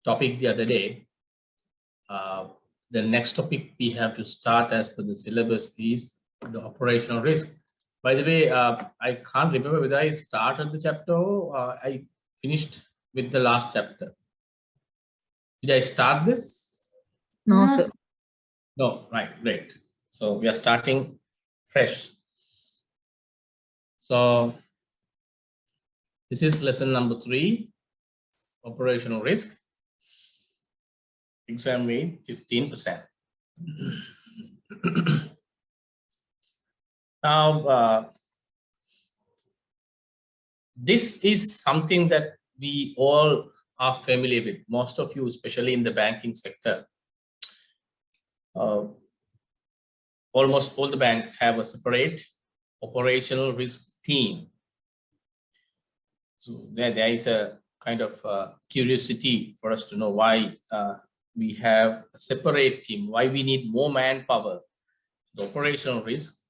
topic the other day. The next topic we have to start as per the syllabus is the operational risk. By the way, I can't remember whether I started the chapter or I finished with the last chapter. Did I start this? No, sir. No, right, great. So we are starting fresh. So this is lesson number 3, operational risk. Exam rate 15%. Now, this is something that we all are familiar with. Most of you, especially in the banking sector, almost all the banks have a separate operational risk team. So there is a kind of curiosity for us to know why we have a separate team, why we need more manpower, the operational risk,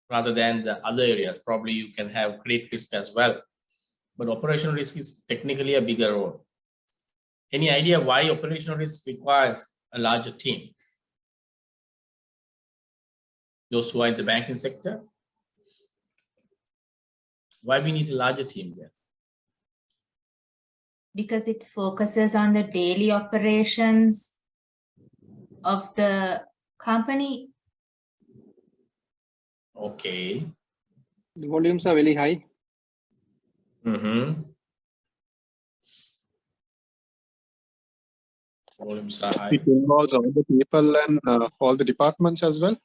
rather than the other areas. Probably you can have credit risk as well, but operational risk is technically a bigger role. Any idea why operational risk requires a larger team? Those who are in the banking sector, why we need a larger team there? Because it focuses on the daily operations of the company. Okay. The volumes are very high. Volumes are high. It involves all the people and all the departments as well.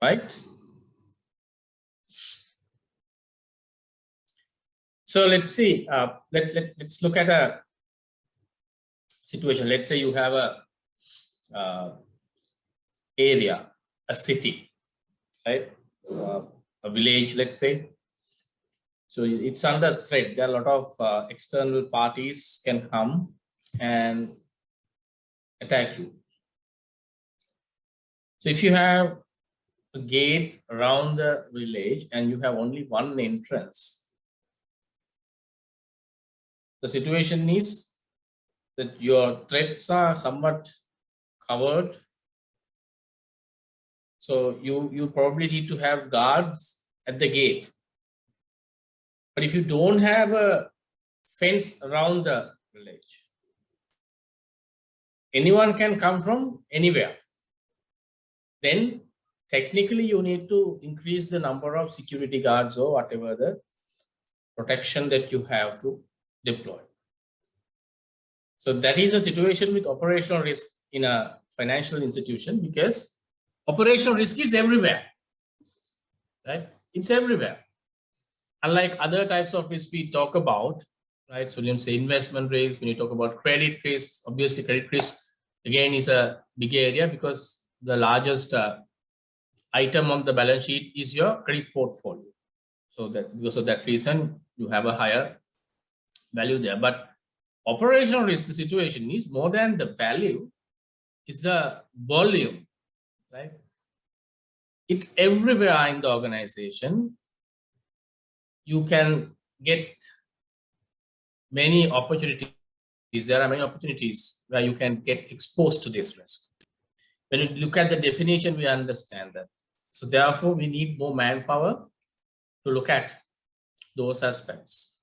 Right. So let's see. Let's look at a situation. Let's say you have a area, a city, right? A village, let's say. So it's under threat. There are a lot of external parties can come and attack you. So if you have a gate around the village and you have only one entrance, the situation is that your threats are somewhat covered. So you probably need to have guards at the gate. But if you don't have a fence around the village, anyone can come from anywhere. Then technically you need to increase the number of security guards or whatever the protection that you have to deploy. So that is a situation with operational risk in a financial institution, because operational risk is everywhere, right? It's everywhere. Unlike other types of risk we talk about, right? So when you say investment risk, when you talk about credit risk, obviously credit risk again is a big area because the largest item on the balance sheet is your credit portfolio. So that because of that reason, you have a higher value there. But operational risk, the situation is more than the value, is the volume, right? It's everywhere in the organization. You can get many opportunities. There are many opportunities where you can get exposed to this risk. When you look at the definition, we understand that. So therefore, we need more manpower to look at those aspects.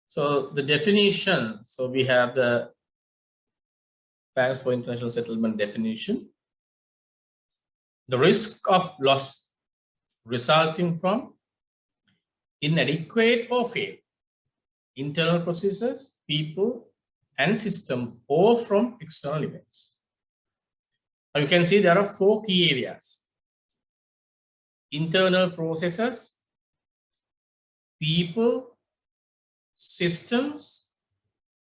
So the definition, so we have the Banks for International Settlement definition. The risk of loss resulting from inadequate or failed internal processes, people, and system, or from external events. Now you can see there are 4 key areas: internal processes, people, systems,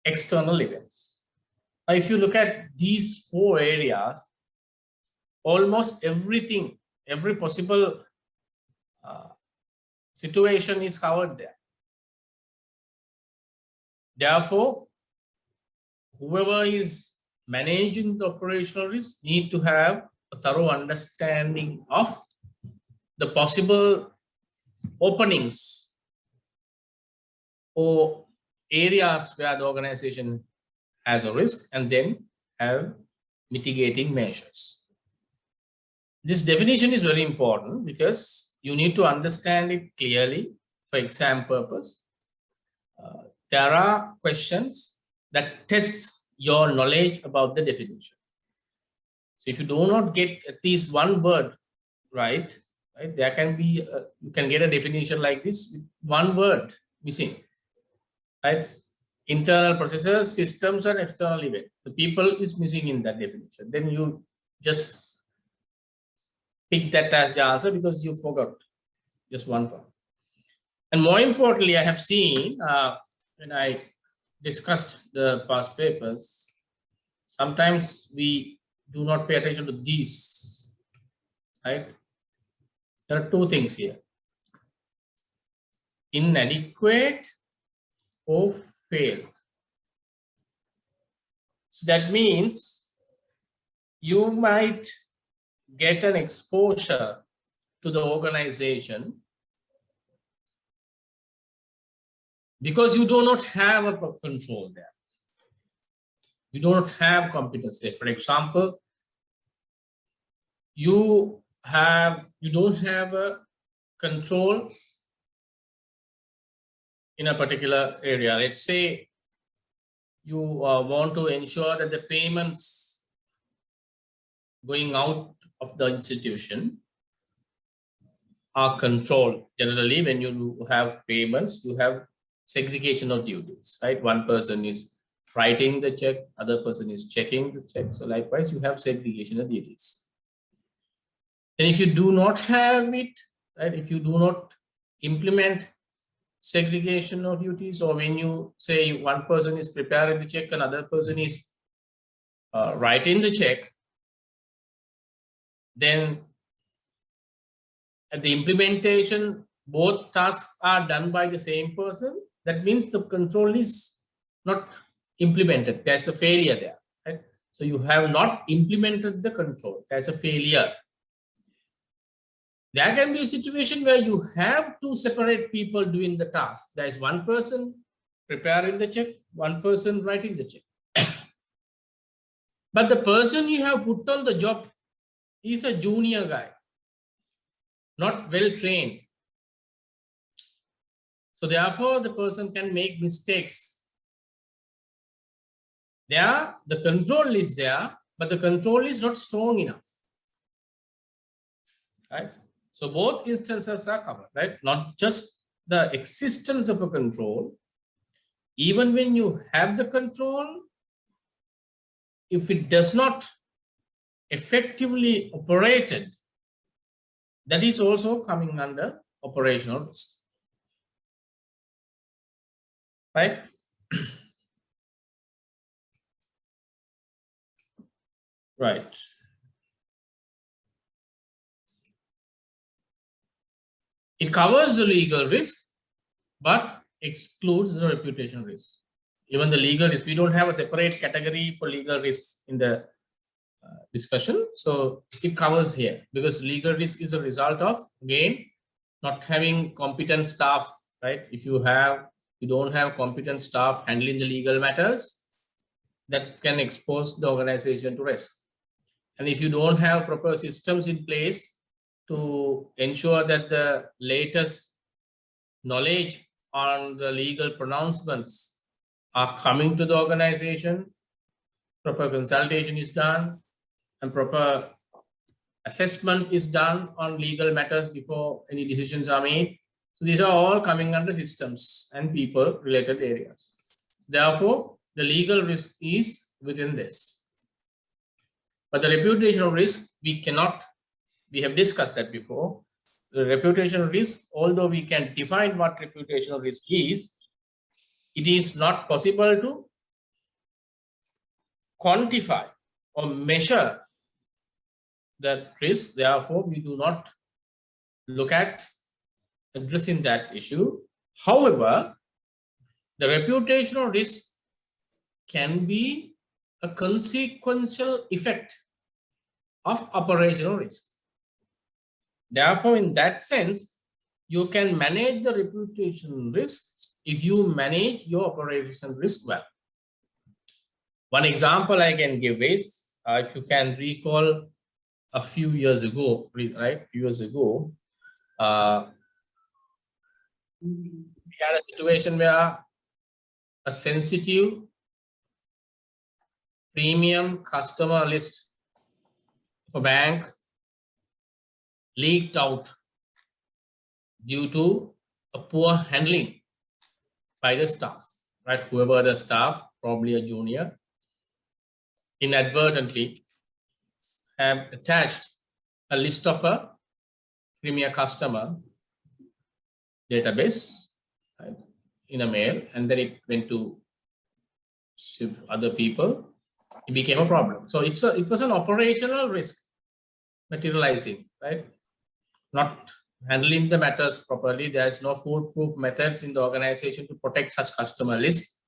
external events. Now, if you look at these 4 areas, almost everything, every possible situation is covered there. Therefore, whoever is managing the operational risk need to have a thorough understanding of the possible openings or areas where the organization has a risk, and then have mitigating measures. This definition is very important because you need to understand it clearly for exam purpose. There are questions that tests your knowledge about the definition. So if you do not get at least one word right, there can be, you can get a definition like this with one word missing, right? Internal processes, systems, and external event. The people is missing in that definition. Then you just pick that as the answer because you forgot just one part. And more importantly, I have seen when I discussed the past papers, sometimes we do not pay attention to these, right? There are two things here: inadequate or failed. So that means you might get an exposure to the organization because you do not have a control there. You do not have competence. Say, for example, you don't have a control in a particular area. Let's say you want to ensure that the payments going out of the institution are controlled. Generally, when you have payments, you have segregation of duties, right? One person is writing the check, other person is checking the check. So likewise, you have segregation of duties. And if you do not have it, right, if you do not implement segregation of duties, or when you say one person is preparing the check, another person is writing the check, then at the implementation, both tasks are done by the same person. That means the control is not implemented. There's a failure there, right? So you have not implemented the control. There's a failure. There can be a situation where you have two separate people doing the task. There is one person preparing the check, one person writing the check. But the person you have put on the job is a junior guy, not well trained. So therefore, the person can make mistakes. There, the control is there, but the control is not strong enough, right? So both instances are covered, right? Not just the existence of a control. Even when you have the control, if it does not effectively operated, that is also coming under operational risk, right? Right. It covers the legal risk, but excludes the reputation risk. Even the legal risk, we don't have a separate category for legal risk in the discussion. So it covers here because legal risk is a result of, again, not having competent staff, right? If you don't have competent staff handling the legal matters, that can expose the organization to risk. And if you don't have proper systems in place to ensure that the latest knowledge on the legal pronouncements are coming to the organization, proper consultation is done, and proper assessment is done on legal matters before any decisions are made. So these are all coming under systems and people related areas. Therefore, the legal risk is within this. But the reputational risk, we have discussed that before. The reputational risk, although we can define what reputational risk is, it is not possible to quantify or measure that risk. Therefore, we do not look at addressing that issue. However, the reputational risk can be a consequential effect of operational risk. Therefore, in that sense, you can manage the reputation risk if you manage your operational risk well. One example I can give is, if you can recall a few years ago, right? Few years ago, we had a situation where a sensitive premium customer list of a bank leaked out due to a poor handling by the staff, right? Whoever the staff, probably a junior, inadvertently have attached a list of a premier customer database, right, in a mail, and then it went to other people. It became a problem. So it was an operational risk materializing, right? Not handling the matters properly. There is no foolproof methods in the organization to protect such customer list,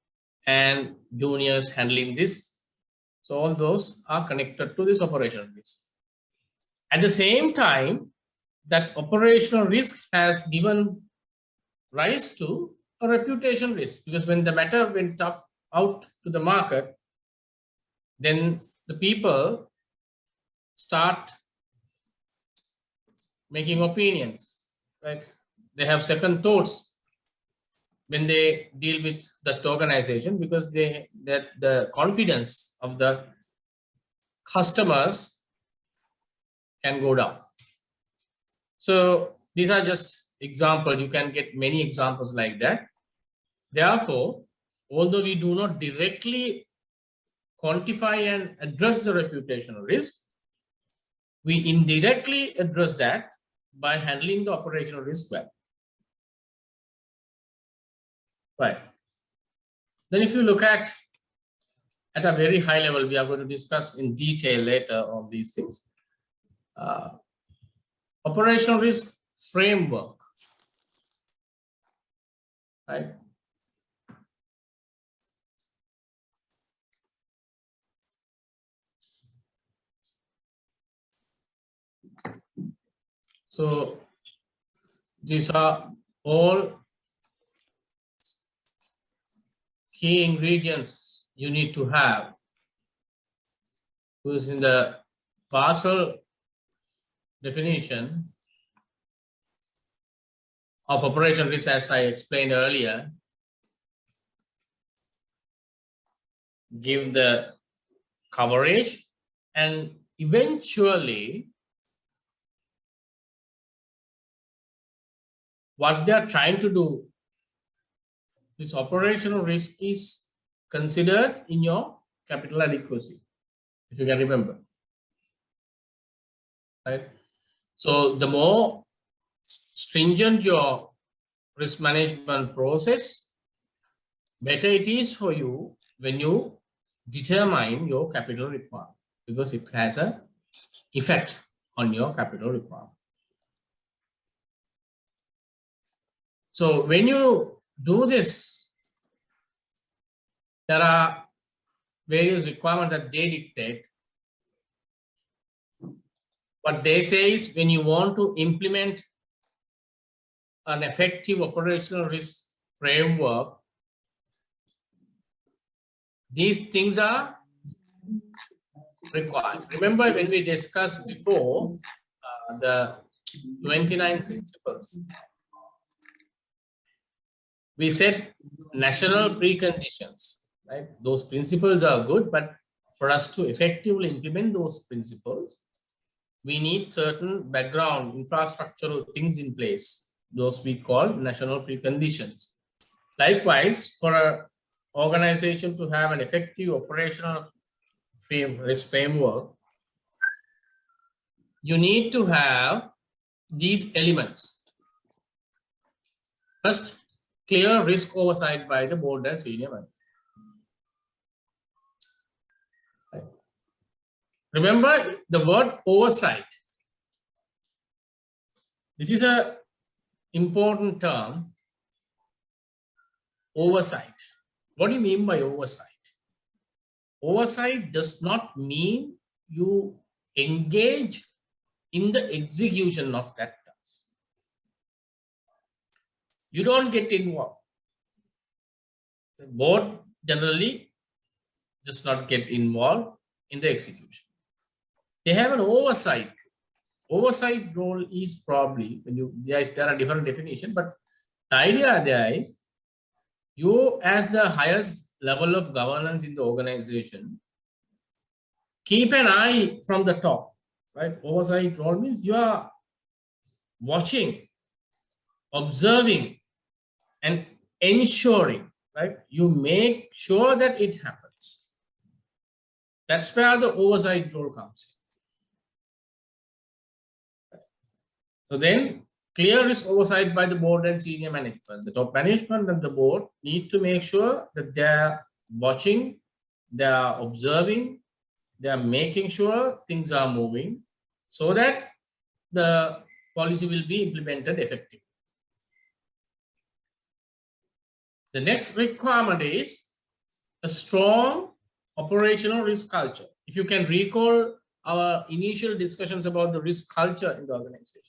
and juniors handling this. So all those are connected to this operational risk. At the same time, that operational risk has given rise to a reputation risk, because when the matter went out to the market, then the people start making opinions, right? They have second thoughts when they deal with that organization, because that the confidence of the customers can go down. So these are just examples. You can get many examples like that. Therefore, although we do not directly quantify and address the reputational risk, we indirectly address that by handling the operational risk well. Right. Then if you look at a very high level, we are going to discuss in detail later on these things. Operational risk framework, right? So these are all key ingredients you need to have, because in the Basel definition of operation risk, as I explained earlier, give the coverage, and eventually what they are trying to do, this operational risk is considered in your capital adequacy, if you can remember, right? So the more stringent your risk management process, better it is for you when you determine your capital requirement, because it has an effect on your capital requirement. So when you do this, there are various requirements that they dictate. What they say is, when you want to implement an effective operational risk framework, these things are required. Remember when we discussed before the 29 principles, we said national preconditions, right? Those principles are good, but for us to effectively implement those principles, we need certain background infrastructural things in place. Those we call national preconditions. Likewise, for an organization to have an effective operational risk framework, you need to have these elements. First, clear risk oversight by the board and senior management. Right. Remember the word oversight. This is an important term. Oversight. What do you mean by oversight? Oversight does not mean you engage in the execution of that task. You don't get involved. The board generally does not get involved in the execution. They have an oversight. Oversight role is probably, when you, there are different definitions, but the idea there is you, as the highest level of governance in the organization, keep an eye from the top, right? Oversight role means you are watching, observing, and ensuring, right? You make sure that it happens. That's where the oversight role comes in. So then, clear risk oversight by the board and senior management. The top management and the board need to make sure that they're watching, they're observing, they're making sure things are moving so that the policy will be implemented effectively. The next requirement is a strong operational risk culture. If you can recall our initial discussions about the risk culture in the organization.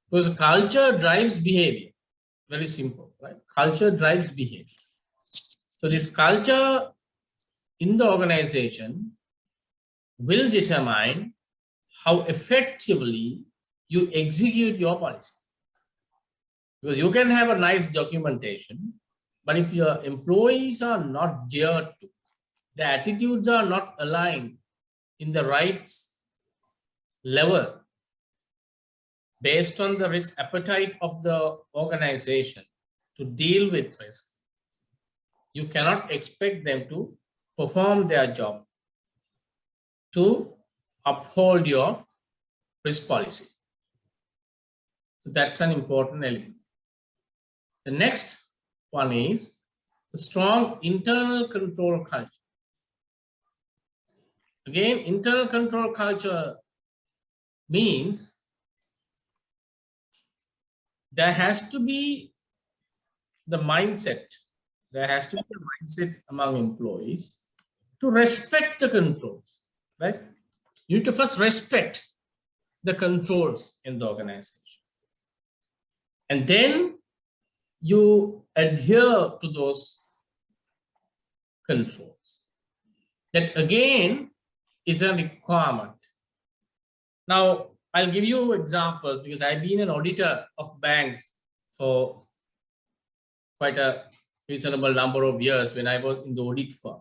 Because culture drives behavior. Very simple, right? Culture drives behavior. So this culture in the organization will determine how effectively you execute your policy. Because you can have a nice documentation, but if your employees are not geared to, the attitudes are not aligned in the right level based on the risk appetite of the organization to deal with risk, you cannot expect them to perform their job to uphold your risk policy. So that's an important element. The next one is a strong internal control culture. Again, internal control culture means there has to be the mindset. There has to be a mindset among employees to respect the controls, right? You need to first respect the controls in the organization. And then you adhere to those controls. That again is a requirement. Now, I'll give you examples because I've been an auditor of banks for quite a reasonable number of years when I was in the audit firm.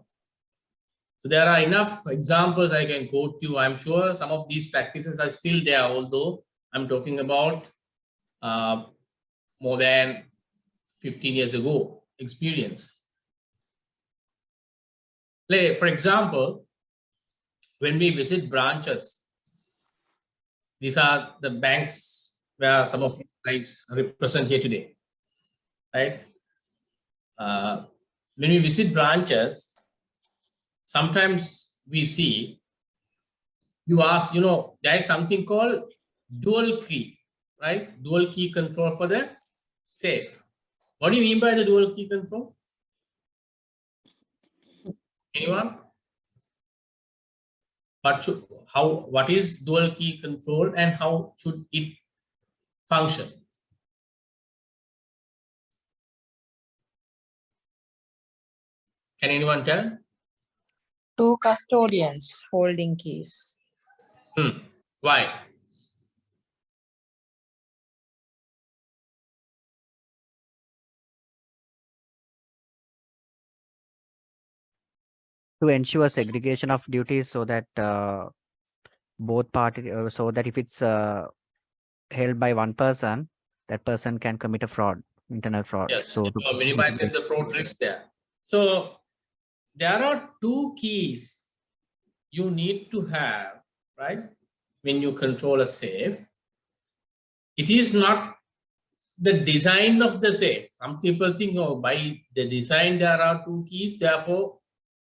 So there are enough examples I can quote you. I'm sure some of these practices are still there, although I'm talking about more than 15 years ago experience. For example, when we visit branches, these are the banks where some of you guys represent here today, right? When we visit branches, sometimes we see, you ask, there is something called dual key, right? Dual key control for the safe. What do you mean by the dual key control? Anyone? What is dual key control and how should it function? Can anyone tell? Two custodians holding keys. Why? To ensure segregation of duties so that both parties, so that if it's held by one person, that person can commit a fraud, internal fraud. Yes, so to minimize the fraud risk there. So there are two keys you need to have, right? When you control a safe, it is not the design of the safe. Some people think, oh, by the design there are two keys, therefore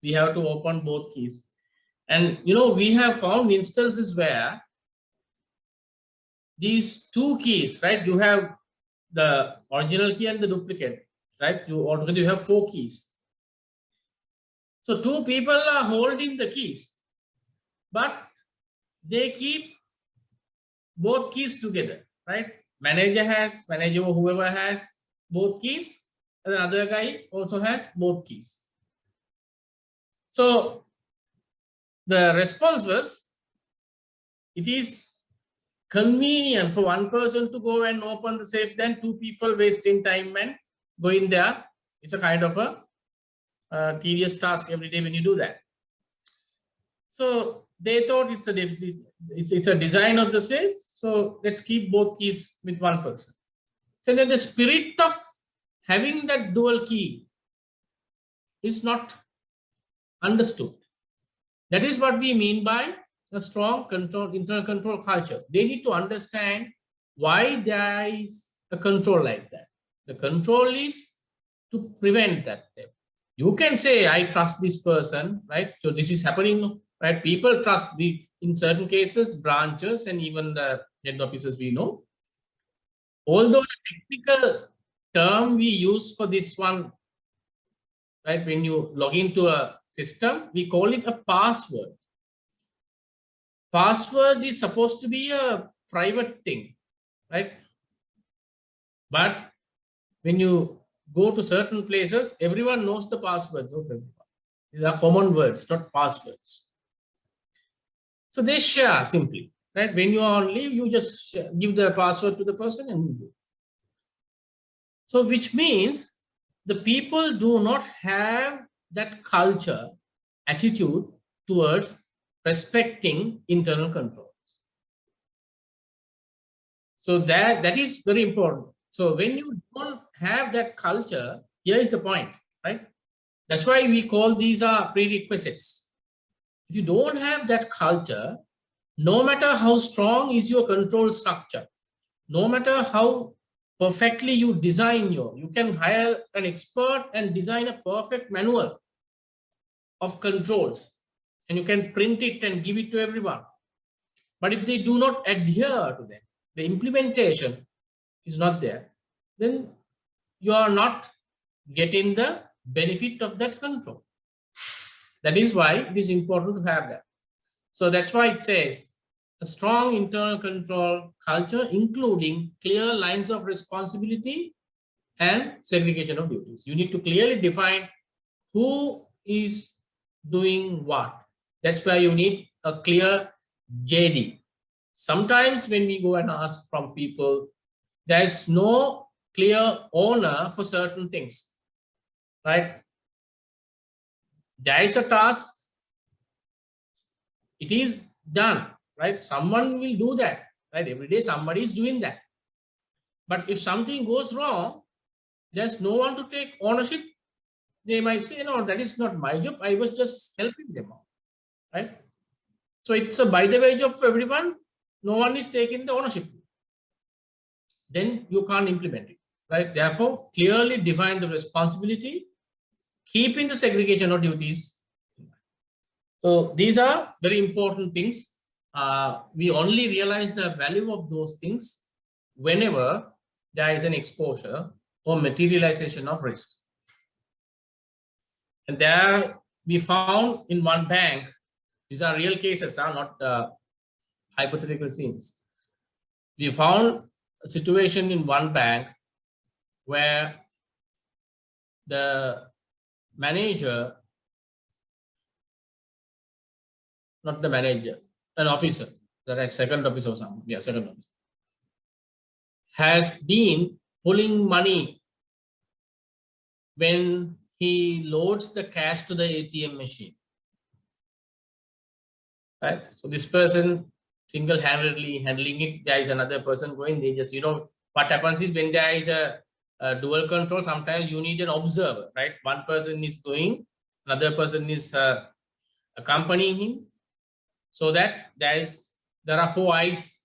we have to open both keys. And we have found instances where these two keys, right? You have the original key and the duplicate, right? Altogether you have 4 keys. So 2 people are holding the keys, but they keep both keys together, right? Manager or whoever has both keys, and the other guy also has both keys. So the response was, it is convenient for one person to go and open the safe than two people wasting time and going there. It's a kind of a tedious task every day when you do that. So they thought it's a design of the safe. So let's keep both keys with one person. So then the spirit of having that dual key is not understood. That is what we mean by a strong internal control culture. They need to understand why there is a control like that. The control is to prevent that. You can say, I trust this person, right? So this is happening, right? People trust in certain cases, branches and even the head officers we know. Although the technical term we use for this one, right? When you log into a system, we call it a password. Password is supposed to be a private thing, right? But when you go to certain places, everyone knows the passwords of everyone. These are common words, not passwords. So they share simply, right? When you are on leave, you just give the password to the person and you go. So which means the people do not have that culture, attitude towards respecting internal controls. So that is very important. So when you don't have that culture, here is the point, right? That's why we call these are prerequisites. If you don't have that culture, no matter how strong is your control structure, no matter how perfectly you design you can hire an expert and design a perfect manual of controls and you can print it and give it to everyone. But if they do not adhere to them, the implementation is not there, then you are not getting the benefit of that control. That is why it is important to have that. So that's why it says a strong internal control culture, including clear lines of responsibility and segregation of duties. You need to clearly define who is doing what. That's why you need a clear JD. Sometimes when we go and ask from people, there's no clear owner for certain things, right? There is a task, it is done, right? Someone will do that, right? Every day somebody is doing that. But if something goes wrong, there's no one to take ownership. They might say, no, that is not my job. I was just helping them out, right? So it's a by the way job for everyone. No one is taking the ownership. Then you can't implement it, right? Therefore, clearly define the responsibility, keeping the segregation of duties. So these are very important things. We only realize the value of those things whenever there is an exposure or materialization of risk. And there we found in one bank, these are real cases, are not hypothetical scenes. We found a situation in one bank where the manager, not the manager, an officer, the second officer or something, yeah, second officer, has been pulling money when he loads the cash to the ATM machine, right? So this person single-handedly handling it, there is another person going, they just, what happens is when there is a dual control, sometimes you need an observer, right? One person is going, another person is accompanying him, so that there are 4 eyes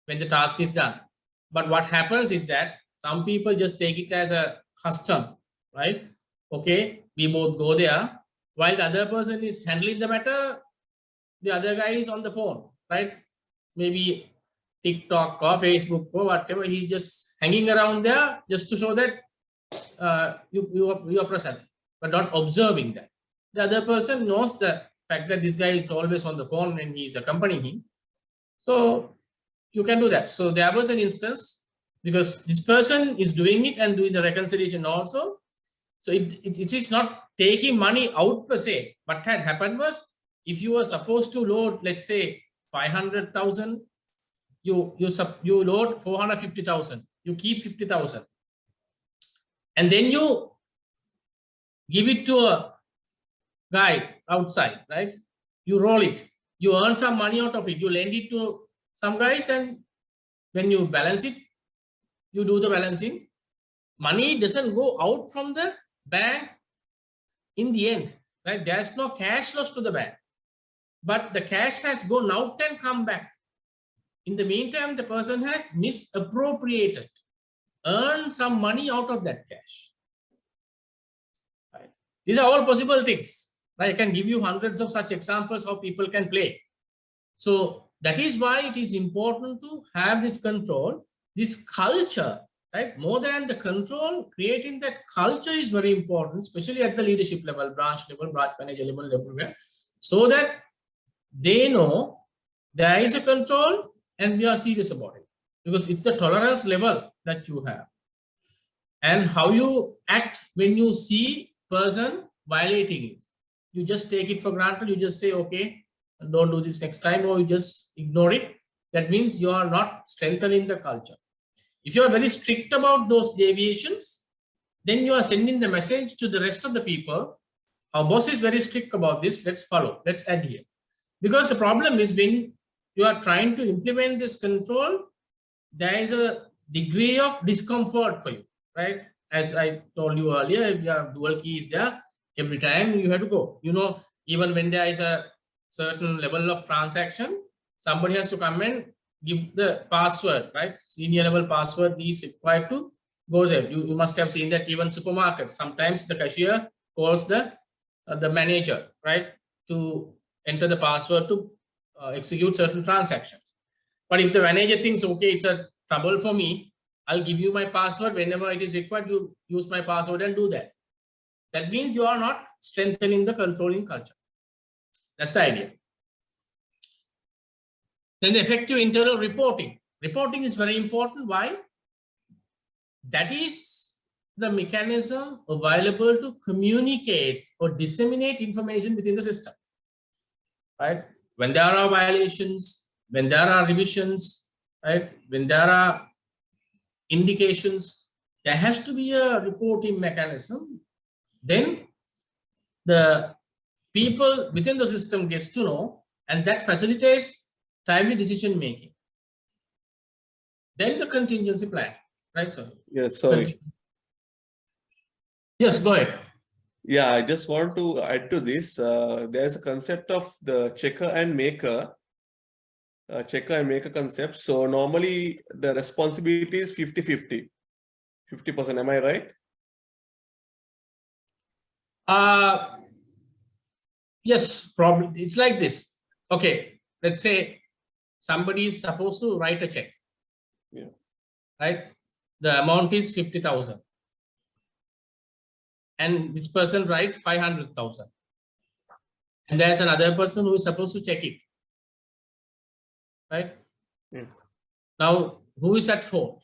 when the task is done. But what happens is that some people just take it as a custom, right? Okay, we both go there, while the other person is handling the matter, the other guy is on the phone, right? Maybe TikTok or Facebook or whatever, he's just hanging around there just to show that you are present, but not observing that. The other person knows the fact that this guy is always on the phone and he's accompanying him. So you can do that. So there was an instance, because this person is doing it and doing the reconciliation also, So it is not taking money out per se. What had happened was, if you were supposed to load, let's say 500,000, you load 450,000. You keep 50,000, and then you give it to a guy outside, right? You roll it. You earn some money out of it. You lend it to some guys, and when you balance it, you do the balancing. Money doesn't go out from the bank in the end, right? There's no cash loss to the bank, but the cash has gone out and come back. In the meantime, the person has misappropriated, earned some money out of that cash. Right? These are all possible things. Right? I can give you hundreds of such examples how people can play. So that is why it is important to have this control, this culture, right? More than the control, creating that culture is very important, especially at the leadership level, branch manager level, everywhere, so that they know there is a control and we are serious about it, because it's the tolerance level that you have and how you act when you see person violating it. You just take it for granted. You just say, okay, don't do this next time, or you just ignore it. That means you are not strengthening the culture. If you are very strict about those deviations, then you are sending the message to the rest of the people. Our boss is very strict about this. Let's follow. Let's adhere. Because the problem is, when you are trying to implement this control, there is a degree of discomfort for you, right? As I told you earlier, if you have dual keys there, every time you have to go. You know, even when there is a certain level of transaction, somebody has to come and give the password, right? Senior level password is required to go there. You must have seen that even supermarkets. Sometimes the cashier calls the manager, right, to enter the password to execute certain transactions. But if the manager thinks, okay, it's a trouble for me, I'll give you my password whenever it is required, you use my password and do that. That means you are not strengthening the controlling culture. That's the idea. Then the effective internal reporting. Reporting is very important. Why? That is the mechanism available to communicate or disseminate information within the system. Right? When there are violations, when there are revisions, right? When there are indications, there has to be a reporting mechanism. Then the people within the system gets to know, and that facilitates timely decision making. Then the contingency plan, right? So Yes, sorry. Yes, go ahead. Yeah, I just want to add to this. There's a concept of the checker and maker. Checker and maker concept. So normally the responsibility is 50-50. 50%, am I right? Yes, probably. It's like this. Okay, let's say somebody is supposed to write a check. Yeah. Right? The amount is 50,000. And this person writes 500,000. And there's another person who is supposed to check it. Right? Yeah. Now, who is at fault?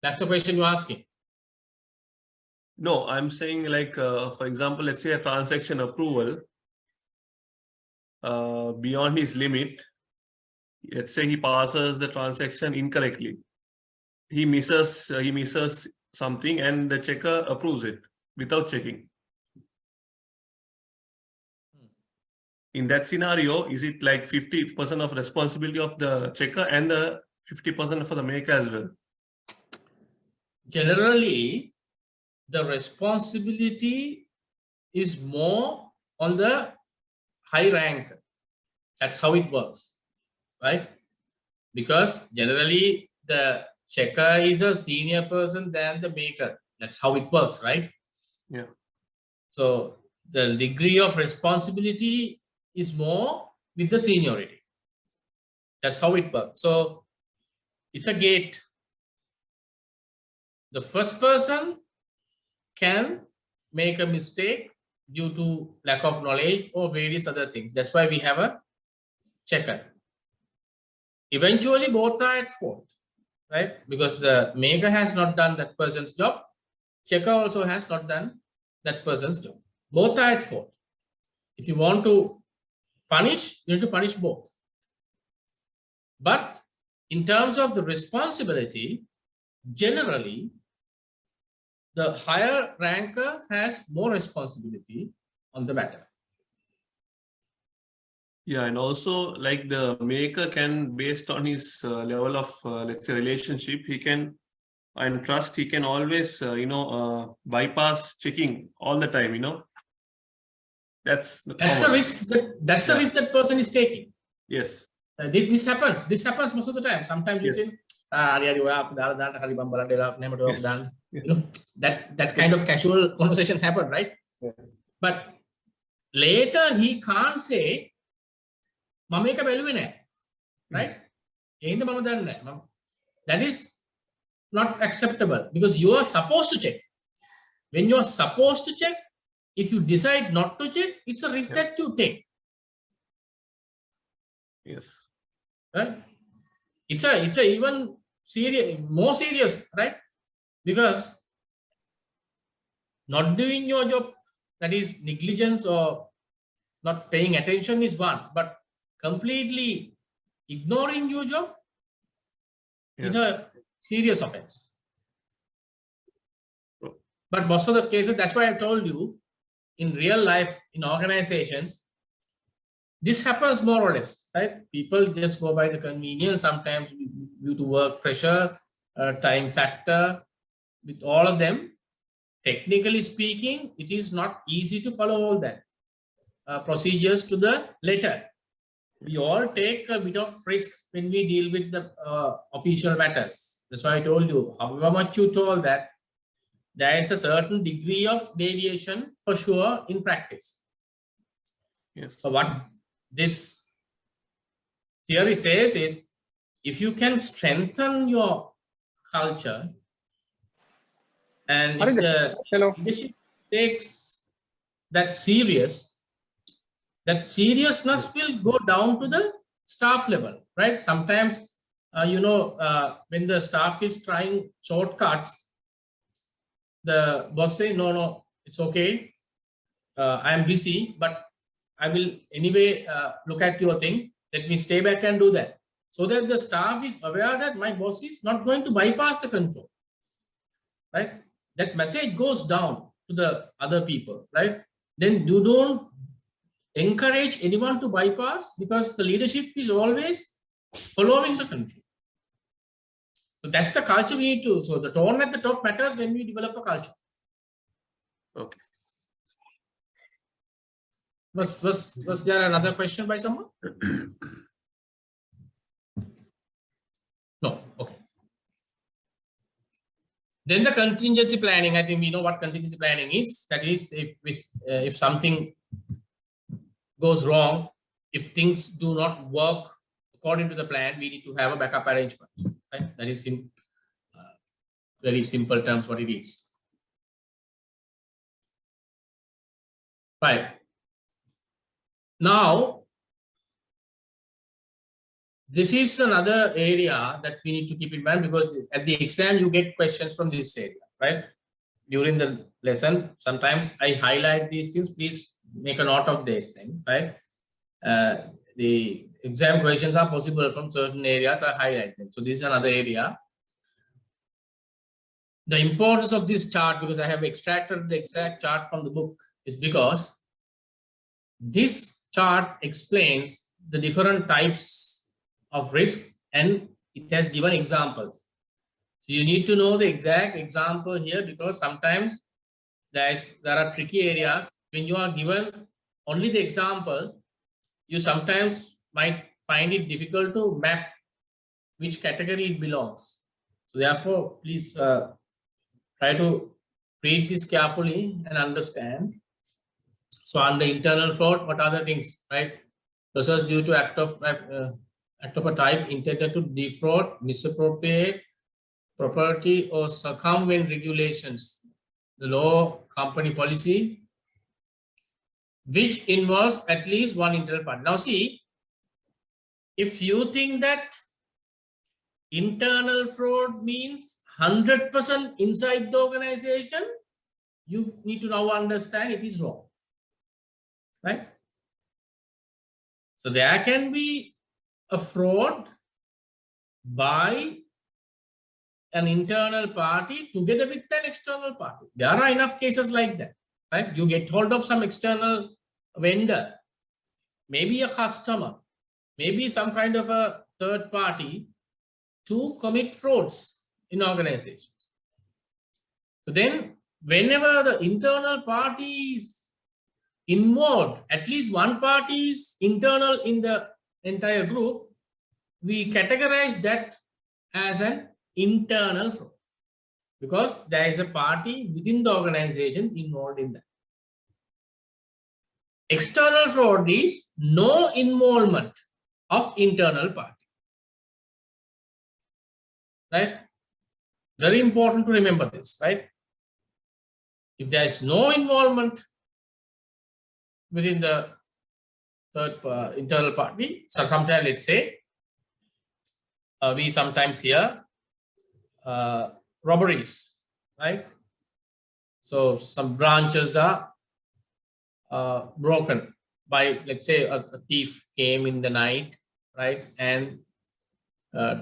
That's the question you're asking. No, I'm saying like, for example, let's say a transaction approval beyond his limit. Let's say he passes the transaction incorrectly. He misses something and the checker approves it without checking. In that scenario, is it like 50% of responsibility of the checker and the 50% for the maker as well? Generally, the responsibility is more on the high rank. That's how it works, right? Because generally the checker is a senior person than the maker. That's how it works, right? Yeah. So the degree of responsibility is more with the seniority. That's how it works. So it's a gate. The first person can make a mistake due to lack of knowledge or various other things. That's why we have a checker. Eventually, both are at fault. right? Because the maker has not done that person's job. Checker also has not done that person's job. Both are at fault. If you want to punish, you need to punish both. But in terms of the responsibility, generally, the higher ranker has more responsibility on the matter. Yeah, and also like the maker can, based on his level of let's say relationship, he can and trust, he can always bypass checking all the time. That's the That's the common. risk. That's the Yeah. risk that person is taking. Yes. This happens. This happens most of the time. Sometimes you Yes. think, Yes. done. You know, that kind of casual conversations happen, right? Yeah. But later he can't say, "Mama eka beluwe naha," right? That is not acceptable because you are supposed to check. When you are supposed to check, if you decide not to check, it's a risk that you take. Yes. Right? It's a even more serious, right? Because not doing your job, that is negligence or not paying attention is one, but completely ignoring your job is a serious offense. But most of the cases, that's why I told you, in real life, in organizations, this happens more or less, right? People just go by the convenience, sometimes due to work pressure, time factor, with all of them. Technically speaking, it is not easy to follow all that procedures to the letter. We all take a bit of risk when we deal with the official matters. That's why I told you, however much you told that, there is a certain degree of deviation for sure in practice. Yes. So what this theory says is, if you can strengthen your culture and if the Hello. leadership takes that serious, that seriousness will go down to the staff level, right? Sometimes, when the staff is trying shortcuts, the boss say, no, it's okay. I am busy, but I will anyway look at your thing. Let me stay back and do that. So that the staff is aware that my boss is not going to bypass the control, right? That message goes down to the other people, right? Then you don't encourage anyone to bypass because the leadership is always following the control. So that's the culture we need to. So the tone at the top matters when we develop a culture. Okay. Was there another question by someone? No. Okay. Then the contingency planning. I think we know what contingency planning is. That is, if something goes wrong, if things do not work according to the plan, we need to have a backup arrangement. Right? That is in very simple terms what it is. Right. Now, this is another area that we need to keep in mind because at the exam you get questions from this area, right? During the lesson, sometimes I highlight these things. Please make a note of this thing, right? The exam questions are possible from certain areas. I highlight them. So this is another area. The importance of this chart, because I have extracted the exact chart from the book, is because this chart explains the different types of risk and it has given examples. So you need to know the exact example here because sometimes there are tricky areas. When you are given only the example, you sometimes might find it difficult to map which category it belongs. So therefore, please try to read this carefully and understand. So under internal fraud, what are the things, right? Losses due to act of a type intended to defraud, misappropriate property or circumvent regulations, the law, company policy, which involves at least one internal party. Now see, if you think that Internal fraud means 100% inside the organization. You need to now understand it is wrong, right? So there can be a fraud by an internal party together with an external party. There are enough cases like that, right? You get hold of some external vendor, maybe a customer, maybe some kind of a third party to commit frauds in organizations. So then whenever the internal party is involved, at least one party is internal in the entire group, we categorize that as an internal fraud because there is a party within the organization involved in that. External fraud is no involvement of internal party. Right? Very important to remember this, right? If there is no involvement within the third internal party, so sometimes let's say we sometimes hear robberies, right? So some branches are broken by, let's say, a thief came in the night, right, and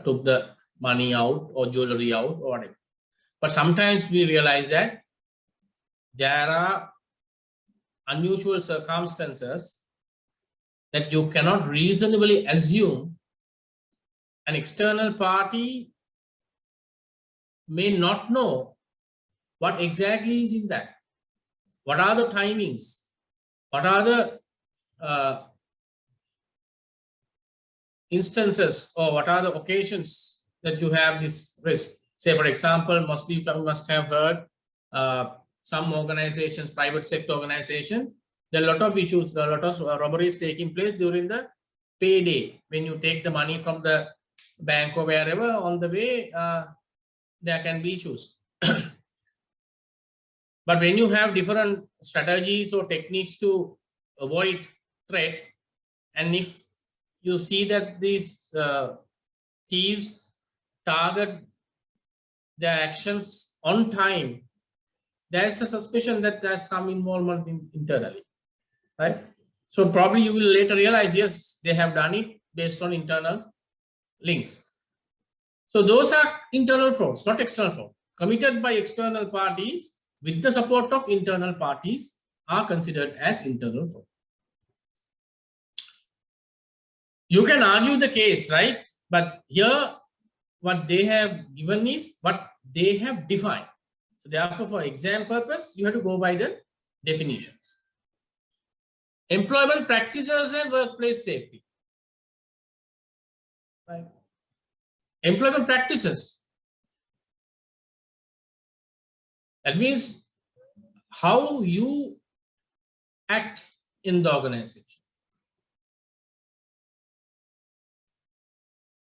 took the money out or jewelry out or whatever. But sometimes we realize that there are unusual circumstances that you cannot reasonably assume an external party may not know what exactly is in that. What are the timings? What are the instances or what are the occasions that you have this risk? Say, for example, you must have heard some organizations, private sector organization, there are a lot of issues, there are a lot of robberies taking place during the payday. When you take the money from the bank or wherever, on the way, there can be issues. But when you have different strategies or techniques to avoid threat, and if you see that these thieves target their actions on time, there's a suspicion that there's some involvement internally, right? So probably you will later realize, yes, they have done it based on internal links. So those are internal frauds, not external fraud. Committed by external parties with the support of internal parties are considered as internal fraud. You can argue the case, right? But here, what they have given is what they have defined. So therefore, for exam purpose, you have to go by the definitions. Employment practices and workplace safety. Right? Employment practices. That means how you act in the organization.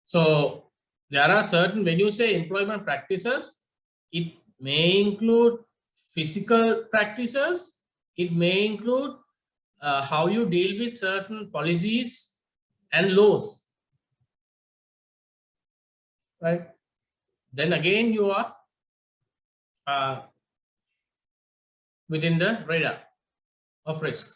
So there are certain, when you say employment practices, it may include physical practices, it may include how you deal with certain policies and laws, right? Then again, you are within the radar of risk.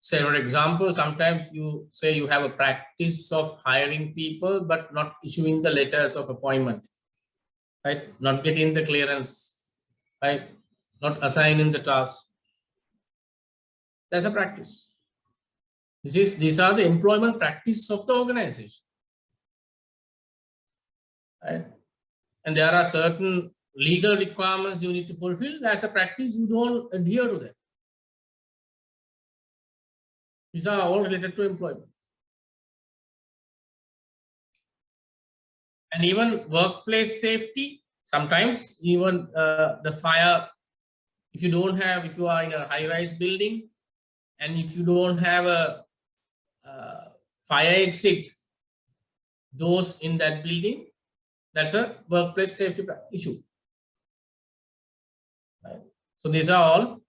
Say, for example, sometimes you say you have a practice of hiring people, but not issuing the letters of appointment, right? Not getting the clearance, right? Not assigning the task. That's a practice. These are the employment practice of the organization, right? And there are certain legal requirements you need to fulfill. As a practice, you don't adhere to them. These are all related to employment. And even workplace safety, sometimes even the fire, if you are in a high-rise building, and if you don't have a fire exit doors in that building, that's a workplace safety issue. Right? So these are all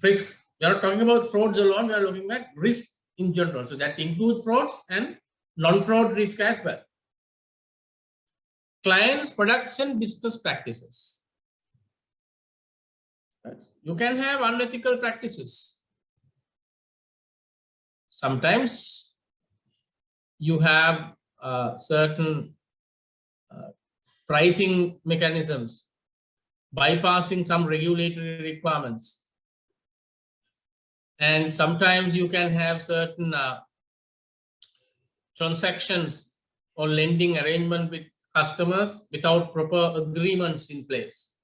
risks. We are not talking about frauds alone, we are looking at risk in general. So that includes frauds and non-fraud risk as well. Clients, products, and business practices. Right? You can have unethical practices. Sometimes you have certain pricing mechanisms, bypassing some regulatory requirements. And sometimes you can have certain transactions or lending arrangement with customers without proper agreements in place.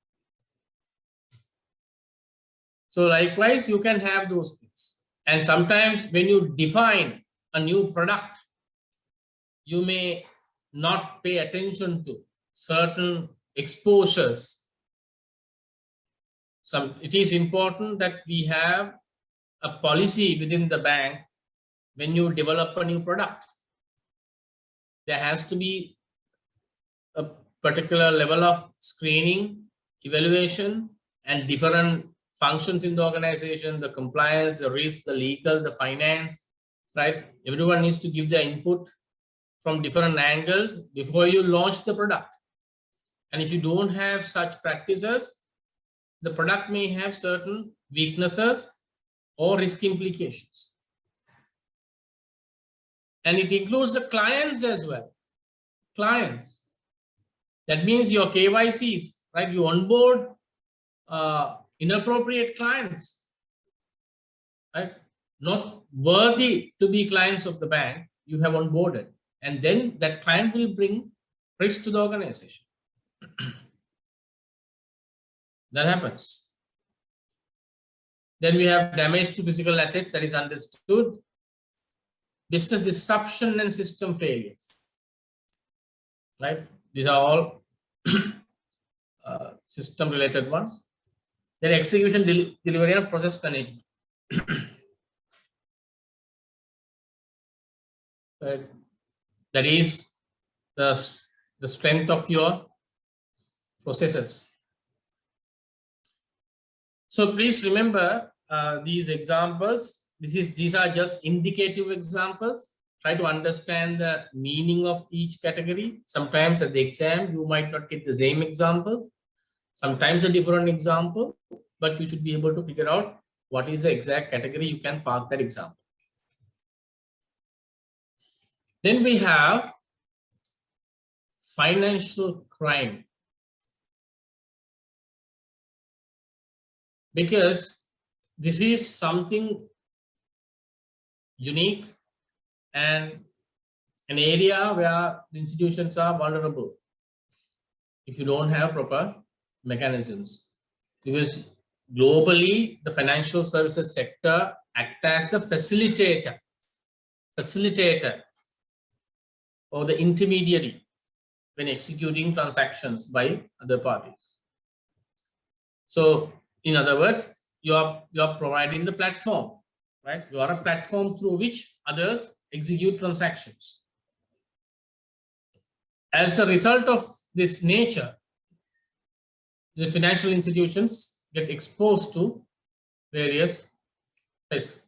So likewise, you can have those things. And sometimes when you define a new product, you may not pay attention to certain exposures. It is important that we have a policy within the bank when you develop a new product. There has to be a particular level of screening, evaluation, and different functions in the organization, the compliance, the risk, the legal, the finance, right? Everyone needs to give their input from different angles before you launch the product. And if you don't have such practices, the product may have certain weaknesses or risk implications. And it includes the clients as well. Clients. That means your KYCs, right? You onboard inappropriate clients, right? Not worthy to be clients of the bank, you have onboarded. And then that client will bring risk to the organization. That happens. Then we have damage to physical assets, that is understood. Business disruption and system failures, right? These are all system related ones. Then execution, delivery, and process management. That is the strength of your processes. So please remember these examples. These are just indicative examples. Try to understand the meaning of each category. Sometimes at the exam, you might not get the same example. Sometimes a different example, but you should be able to figure out what is the exact category you can park that example. Then we have financial crime. Because this is something unique and an area where the institutions are vulnerable if you don't have proper mechanisms. Because globally, the financial services sector acts as the facilitator or the intermediary when executing transactions by other parties. So in other words, you are providing the platform, right? You are a platform through which others execute transactions. As a result of this nature, the financial institutions get exposed to various risks.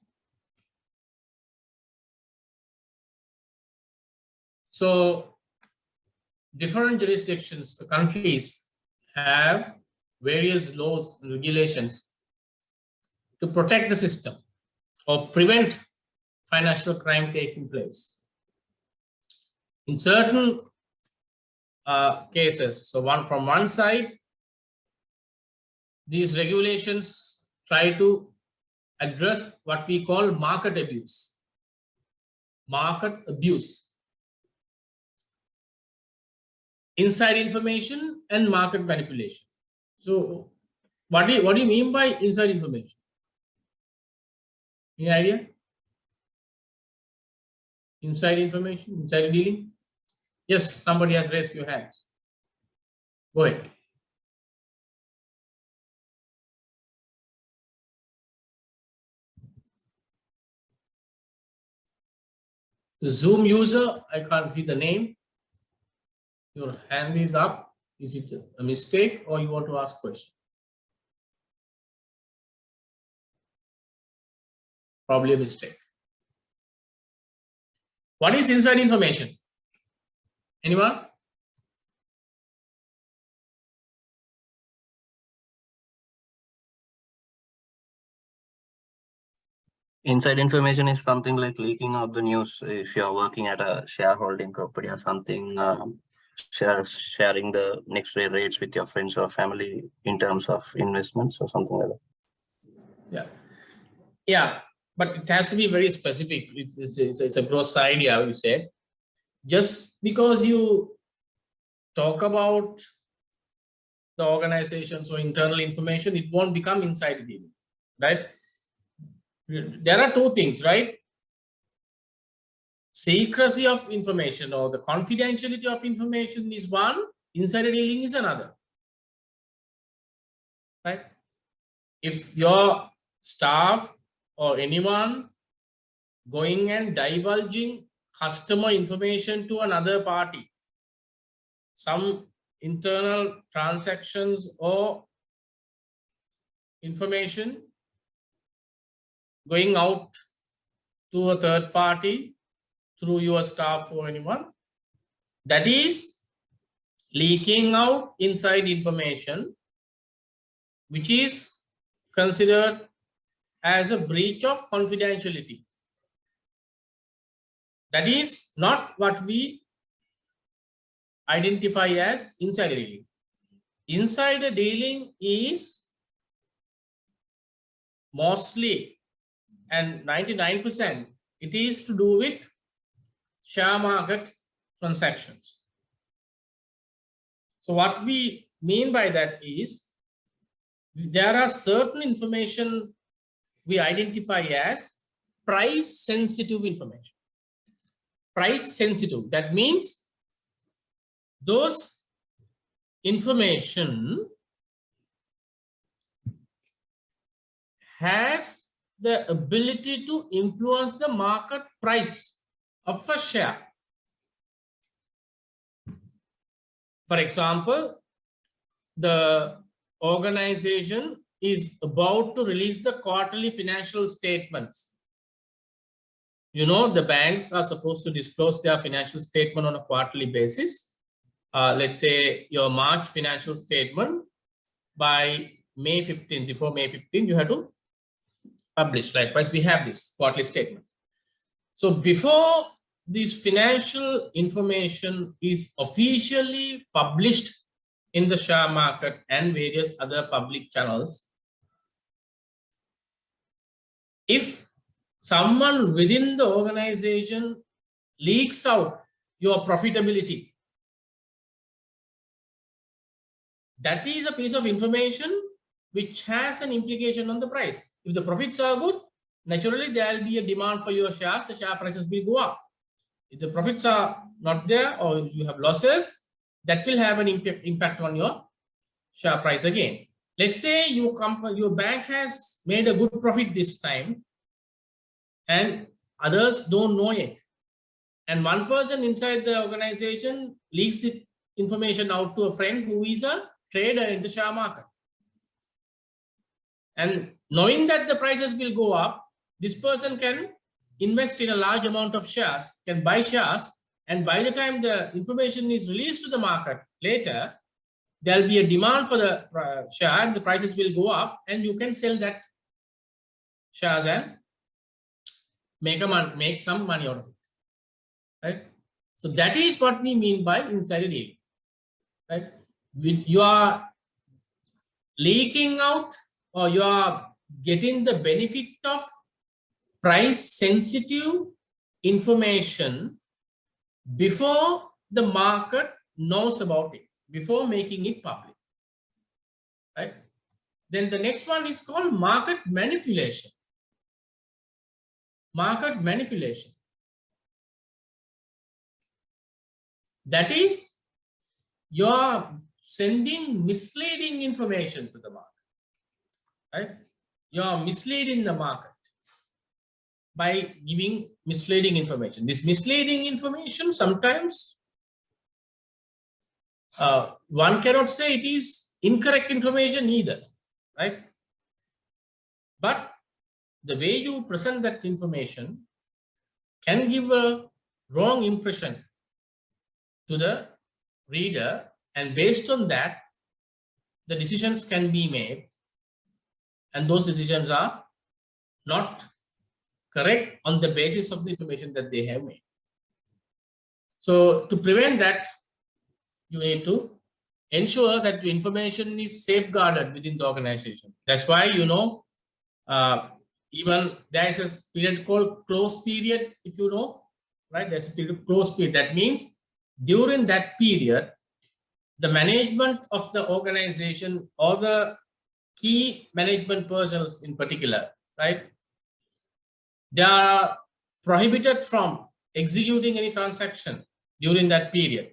So different jurisdictions, the countries have various laws and regulations to protect the system or prevent financial crime taking place. In certain cases, so from one side, these regulations try to address what we call market abuse. Market abuse. Inside information and market manipulation. So what do you mean by inside information? Any idea? Inside information, inside dealing? Yes, somebody has raised your hands. Go ahead. The Zoom user, I can't read the name. Your hand is up. Is it a mistake or you want to ask question? Probably a mistake. What is inside information? Anyone? Inside information is something like leaking of the news. If you're working at a shareholding company or something, sharing the next day rates with your friends or family in terms of investments or something like that. Yeah. Yeah, but it has to be very specific. It's a gross idea, you said. Just because you talk about the organization, so internal information, it won't become inside dealing, right? There are two things, right? Secrecy of information or the confidentiality of information is one, insider dealing is another, right? If your staff or anyone going and divulging customer information to another party, some internal transactions or information going out to a third party through your staff or anyone, that is leaking out inside information, which is considered as a breach of confidentiality. That is not what we identify as insider dealing. Insider dealing is mostly, and 99%, it is to do with share market transactions. So what we mean by that is there are certain information we identify as price sensitive information. Price sensitive, that means those information has the ability to influence the market price of a share. For example, the organization is about to release the quarterly financial statements. You know, the banks are supposed to disclose their financial statement on a quarterly basis. Let's say your March financial statement by May 15, before May 15, you have to publish. Likewise, we have this quarterly statement. So before this financial information is officially published in the share market and various other public channels, if someone within the organization leaks out your profitability, that is a piece of information which has an implication on the price. If the profits are good, naturally there will be a demand for your shares, the share prices will go up. If the profits are not there or you have losses, that will have an impact on your share price again. Let's say your bank has made a good profit this time and others don't know it. And one person inside the organization leaks the information out to a friend who is a trader in the share market. And knowing that the prices will go up, this person can invest in a large amount of shares, can buy shares, and by the time the information is released to the market later, there will be a demand for the share, the prices will go up, and you can sell that shares and make some money out of it, right? So that is what we mean by insider dealing, right? You are leaking out or you are getting the benefit of price sensitive information before the market knows about it, before making it public, right? Then the next one is called market manipulation. Market manipulation. That is, you are sending misleading information to the market, right? You are misleading the market by giving misleading information. This misleading information sometimes one cannot say it is incorrect information either, right? But the way you present that information can give a wrong impression to the reader, and based on that, the decisions can be made, and those decisions are not correct on the basis of the information that they have made. So to prevent that, you need to ensure that the information is safeguarded within the organization. That's why, you know, even there is a period called close period, if you know, right? There's a period close period. That means during that period, the management of the organization or the key management persons in particular, right? They are prohibited from executing any transaction during that period,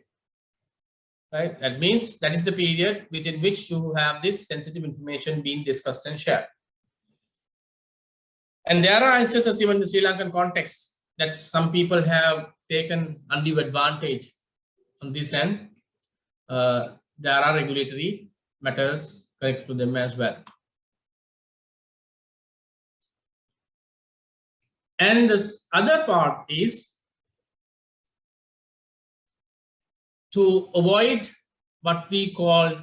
right? That means that is the period within which you have this sensitive information being discussed and shared. And there are instances even in the Sri Lankan context that some people have taken undue advantage on this end. There are regulatory matters connected to them as well. And this other part is to avoid what we call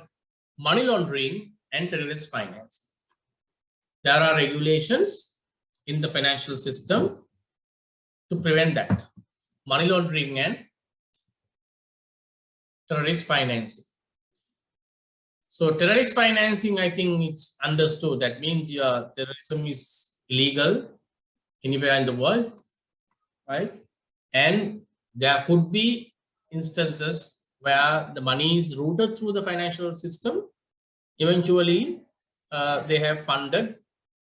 money laundering and terrorist finance. There are regulations in the financial system to prevent that, money laundering and terrorist financing. So terrorist financing, I think it's understood. That means your terrorism is illegal anywhere in the world, right? And there could be instances where the money is routed through the financial system. Eventually, they have funded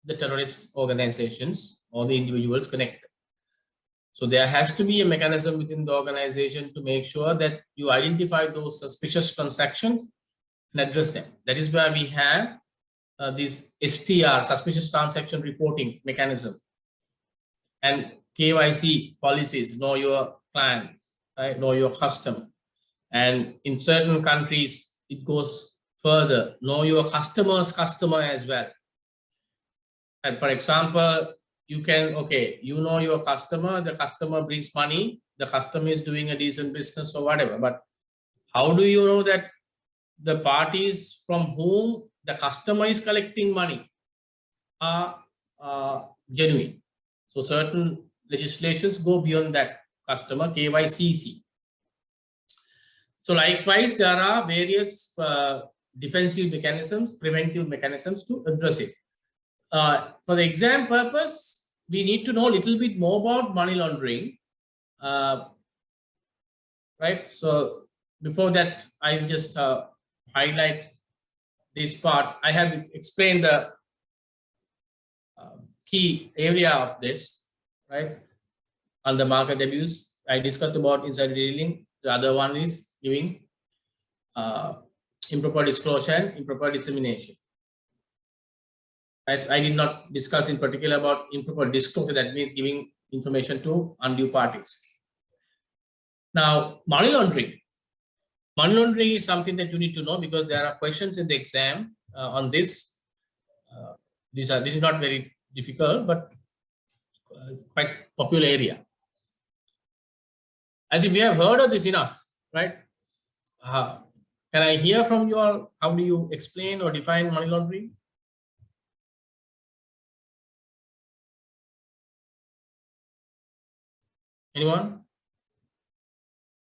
the terrorist organizations or the individuals connected. So there has to be a mechanism within the organization to make sure that you identify those suspicious transactions and address them. That is where we have this STR, suspicious transaction reporting mechanism, and KYC policies, know your client, right? Know your customer. And in certain countries, it goes further, know your customer's customer as well. And for example, you can, okay, you know your customer, the customer brings money, the customer is doing a decent business or whatever, but how do you know that the parties from whom the customer is collecting money are genuine? So certain legislations go beyond that customer, KYCC. So likewise, there are various defensive mechanisms, preventive mechanisms to address it. For the exam purpose, we need to know a little bit more about money laundering, right? So before that, I just highlight this part. I have explained the key area of this, right? On the market abuse, I discussed about insider dealing. The other one is giving improper disclosure and improper dissemination. I did not discuss in particular about improper disclosure, that means giving information to undue parties. Now, money laundering. Money laundering is something that you need to know because there are questions in the exam on this. This is not very difficult, but quite popular area. I think we have heard of this enough, right? Can I hear from you all? How do you explain or define money laundering? Anyone?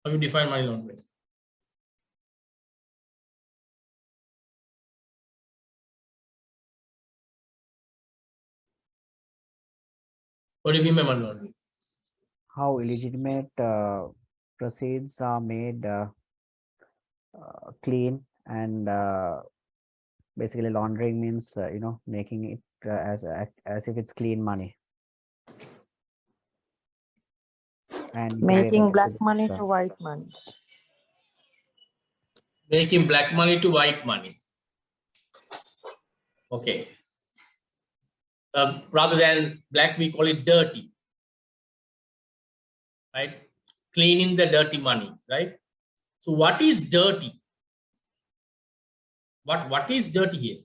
How do you define money laundering? What do you mean by money laundering? How illegitimate proceeds are made clean, and basically laundering means you know, making it as if it's clean money. And Making black related money the- to white money. Making black money to white money. Okay. Rather than black, we call it dirty, right? Cleaning the dirty money, right? So what is dirty? What is dirty here?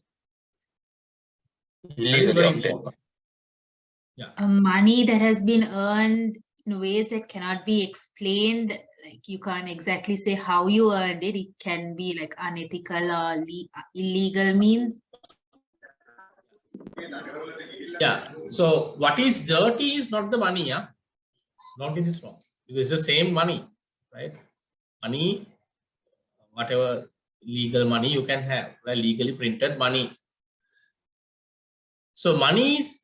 That is very important. Money that has been earned in ways that cannot be explained. Like you can't exactly say how you earned it. It can be like unethical or illegal means. Yeah. So what is dirty is not the money, yeah. Don't get this wrong. It's the same money, right? Money, whatever legal money you can have, right? Legally printed money. So money is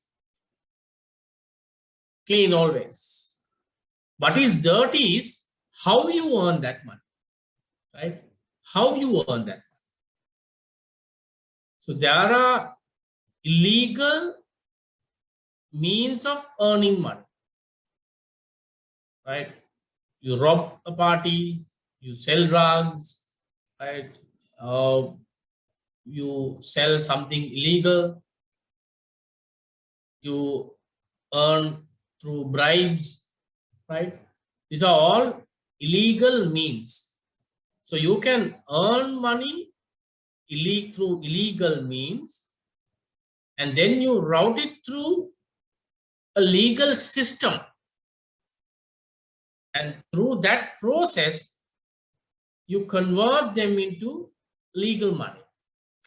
clean always. What is dirty is how you earn that money, right? How you earn that. So there are illegal means of earning money, right? You rob a party, you sell drugs, right? You sell something illegal, you earn through bribes, right? These are all illegal means. So you can earn money through illegal means, and then you route it through a legal system. And through that process, you convert them into legal money.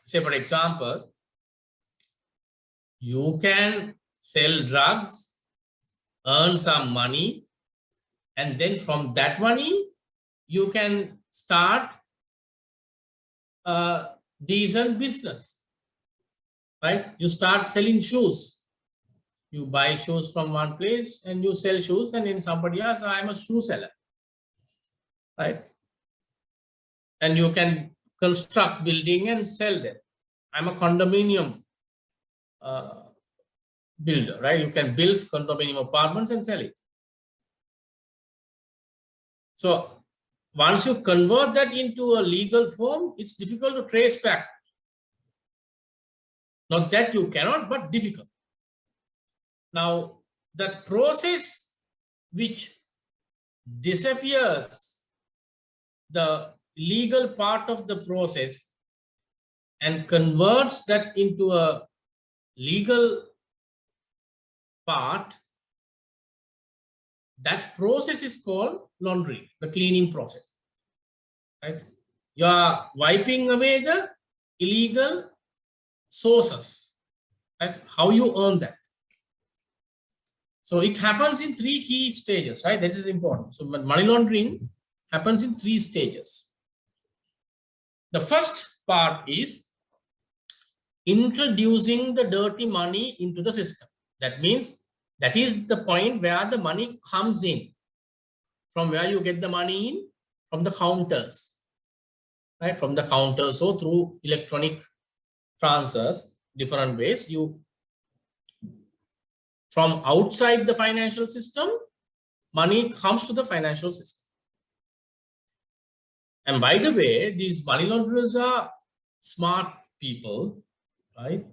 Say, for example, you can sell drugs, earn some money, and then from that money, you can start a decent business, right? You start selling shoes. You buy shoes from one place and you sell shoes, and then somebody asks, I'm a shoe seller, right? And you can construct building and sell them. I'm a condominium builder, right? You can build condominium apartments and sell it. So once you convert that into a legal form, it's difficult to trace back. Not that you cannot, but difficult. Now, that process which disappears the legal part of the process and converts that into a legal part, that process is called laundering, the cleaning process, right? You are wiping away the illegal sources, right? How you earn that. So it happens in 3 key stages, right? This is important. So money laundering happens in 3 stages. The first part is introducing the dirty money into the system. That means that is the point where the money comes in. From where you get the money in? From the counters, right? From the counters, so through electronic transfers, different ways. You from outside the financial system, money comes to the financial system. And by the way, these money launderers are smart people, right?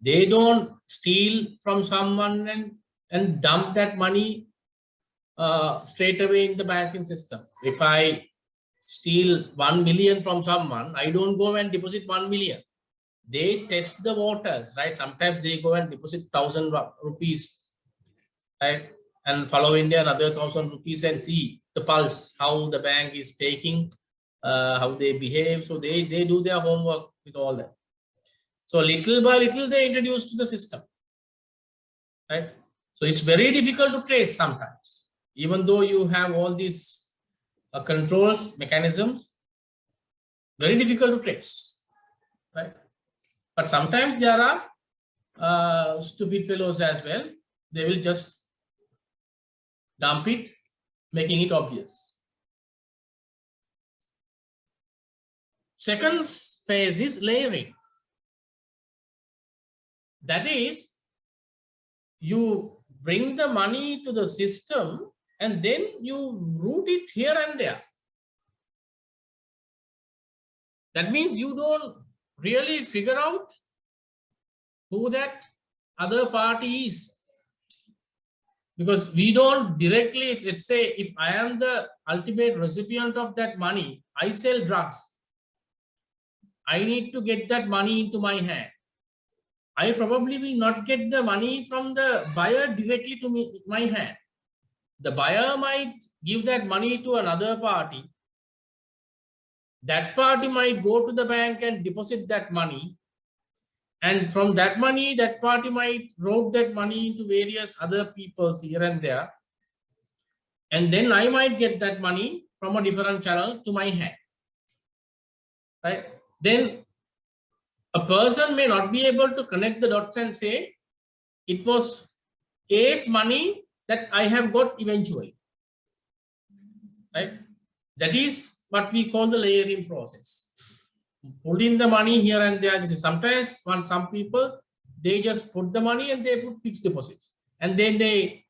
They don't steal from someone and dump that money straight away in the banking system. If I steal 1 million from someone, I don't go and deposit 1 million. They test the waters, right? Sometimes they go and deposit 1,000 rupees, right? And follow India another 1,000 rupees and see the pulse, how the bank is taking, how they behave. So they do their homework with all that. So little by little they introduce to the system, right? So it's very difficult to trace sometimes, even though you have all these controls, mechanisms, very difficult to trace, right? But sometimes there are stupid fellows as well. They will just dump it, making it obvious. Second phase is layering. That is, you bring the money to the system and then you route it here and there. That means you don't really figure out who that other party is. Because we don't directly, let's say, if I am the ultimate recipient of that money, I sell drugs. I need to get that money into my hand. I probably will not get the money from the buyer directly to my hand. the buyer might give that money to another party. That party might go to the bank and deposit that money. And from that money, that party might route that money into various other peoples here and there. And then I might get that money from a different channel to my hand. Right? Then a person may not be able to connect the dots and say, it was A's money that I have got eventually. Right? That is what we call the layering process. Put in the money here and there. This is sometimes when some people, they just put the money and they put fixed deposits. And then they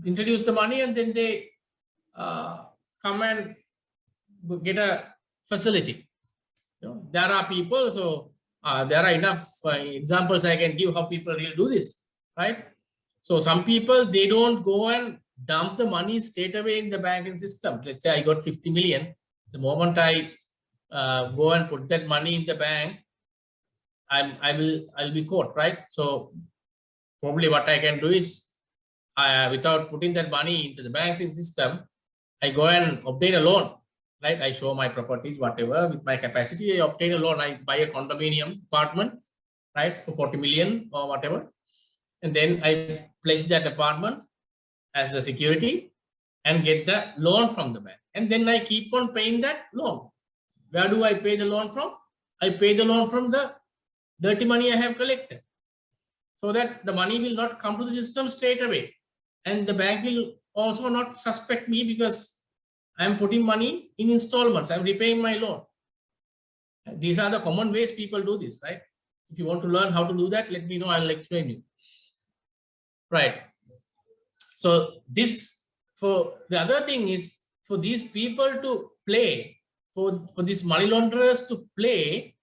introduce the money and then they come and get a facility. You know, there are people, so there are enough examples I can give how people really do this, right? So some people, they don't go and dump the money straight away in the banking system. Let's say I got 50 million. The moment I go and put that money in the bank, I'll be caught, right? So probably what I can do is, without putting that money into the banking system, I go and obtain a loan, right? I show my properties, whatever, with my capacity, I obtain a loan. I buy a condominium apartment, right, for 40 million or whatever. And then I pledge that apartment as the security and get the loan from the bank. And then I keep on paying that loan. Where do I pay the loan from? I pay the loan from the dirty money I have collected. So that the money will not come to the system straight away. And the bank will also not suspect me because I'm putting money in installments. I'm repaying my loan. These are the common ways people do this, right? If you want to learn how to do that, let me know. I'll explain you. Right. So this, for the other thing is, for these people to play, for these money launderers to play,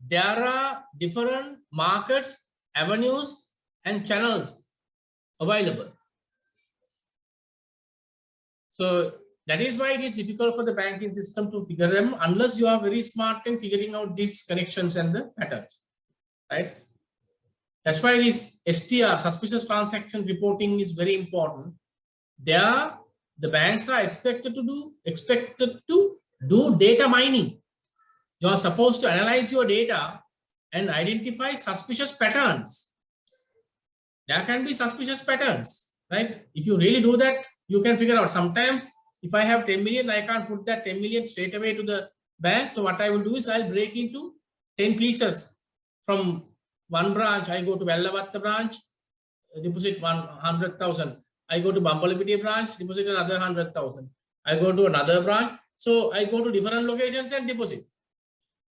there are different markets, avenues, and channels available. So that is why it is difficult for the banking system to figure them unless you are very smart in figuring out these connections and the patterns, right? That's why this STR, suspicious transaction reporting, is very important. There, the banks are expected to do data mining. You are supposed to analyze your data and identify suspicious patterns. There can be suspicious patterns, right? If you really do that, you can figure out. Sometimes if I have 10 million, I can't put that 10 million straight away to the bank. So what I will do is I'll break into 10 pieces. From one branch, I go to Vellavatta branch, deposit 100,000. I go to Bambalapitiya branch, deposit another 100,000. I go to another branch. So I go to different locations and deposit.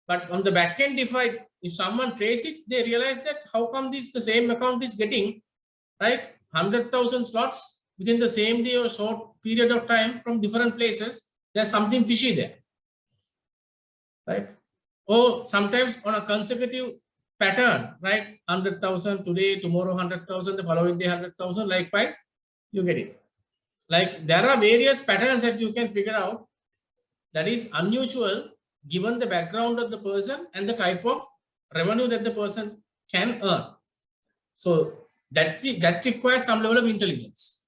But on the back end, if someone trace it, they realize that how come the same account is getting, right, 100,000 slots within the same day or short period of time from different places. There's something fishy there, right? Or sometimes on a consecutive pattern, right? 100,000 today, tomorrow 100,000, the following day 100,000, likewise, you get it. Like there are various patterns that you can figure out that is unusual given the background of the person and the type of revenue that the person can earn. So that requires some level of intelligence.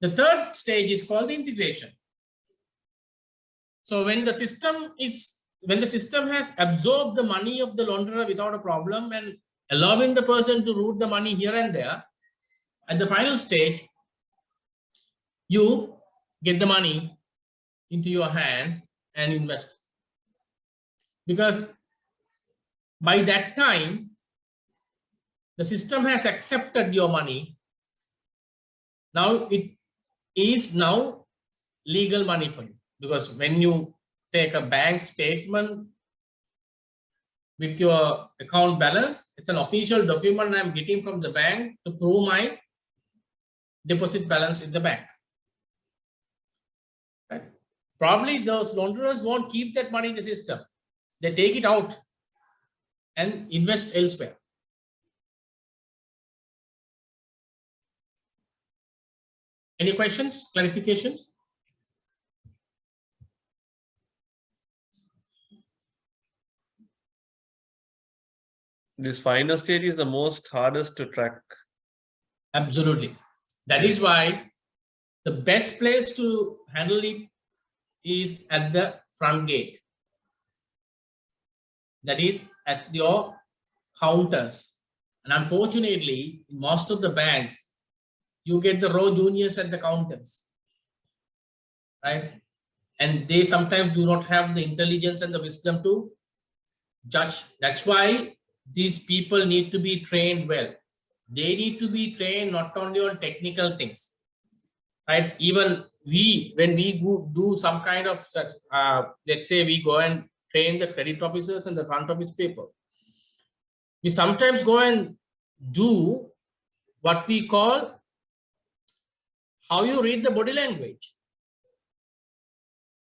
The third stage is called the integration. So when the system has absorbed the money of the launderer without a problem and allowing the person to route the money here and there, at the final stage, you get the money into your hand and invest. Because by that time, the system has accepted your money. Now it is now legal money for you. Because when you take a bank statement with your account balance, it's an official document I'm getting from the bank to prove my deposit balance in the bank. Right? Probably those launderers won't keep that money in the system. They take it out and invest elsewhere. Any questions, clarifications? This final stage is the most hardest to track. Absolutely. That is why the best place to handle it is at the front gate. That is at your counters. And unfortunately, in most of the banks, you get the raw juniors at the counters, right? And they sometimes do not have the intelligence and the wisdom to judge. That's why these people need to be trained well. They need to be trained not only on technical things, right? Even when we do some kind of, let's say we go and train the credit officers and the front office people, we sometimes go and do what we call how you read the body language.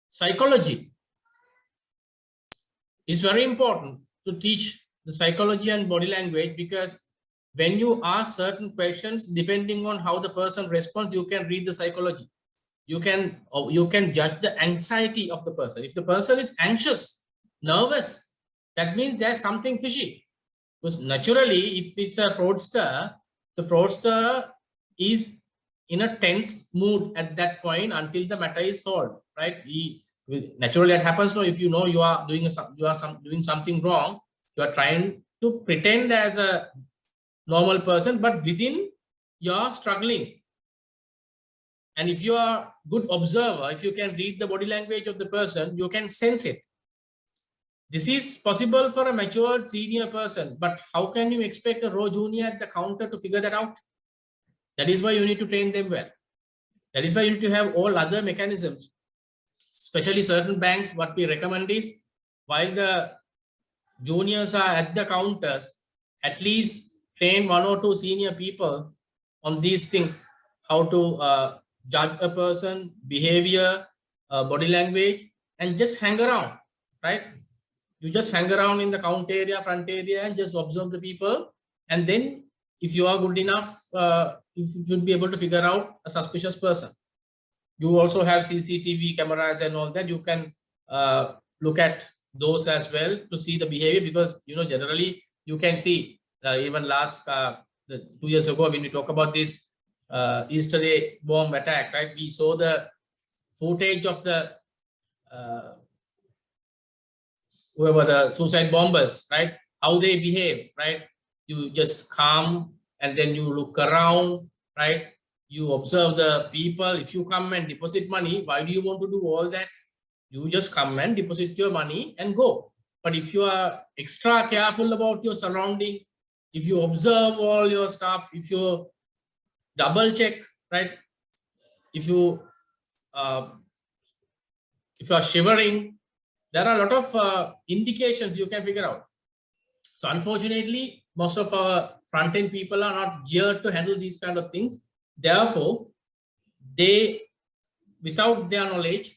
Psychology is very important to teach the psychology and body language, because when you ask certain questions, depending on how the person responds, you can read the psychology. You can judge the anxiety of the person. If the person is anxious, nervous, that means there's something fishy. Because naturally, if it's a fraudster, the fraudster is in a tense mood at that point until the matter is solved, right? Naturally, that happens. No, if you know you are doing something wrong, you are trying to pretend as a normal person, but within you are struggling. And if you are a good observer, if you can read the body language of the person, you can sense it. This is possible for a matured senior person, but how can you expect a raw junior at the counter to figure that out? That is why you need to train them well. That is why you need to have all other mechanisms, especially certain banks. What we recommend is, while the juniors are at the counters, at least train 1 or 2 senior people on these things, how to judge a person, behavior, body language, and just hang around, right? You just hang around in the counter area, front area, and just observe the people. And then if you are good enough, you should be able to figure out a suspicious person. You also have CCTV cameras and all that. You can look at those as well to see the behavior, because, you know, generally you can see even last 2 years ago when we talk about this Easter Day bomb attack, right? We saw the footage of the whoever the suicide bombers, right? How they behave, right? You just come and then you look around, right? You observe the people. If you come and deposit money, why do you want to do all that? You just come and deposit your money and go. But if you are extra careful about your surrounding, if you observe all your stuff, if you double check, right? If you are shivering, there are a lot of indications you can figure out. So unfortunately, most of our front-end people are not geared to handle these kind of things. Therefore, without their knowledge,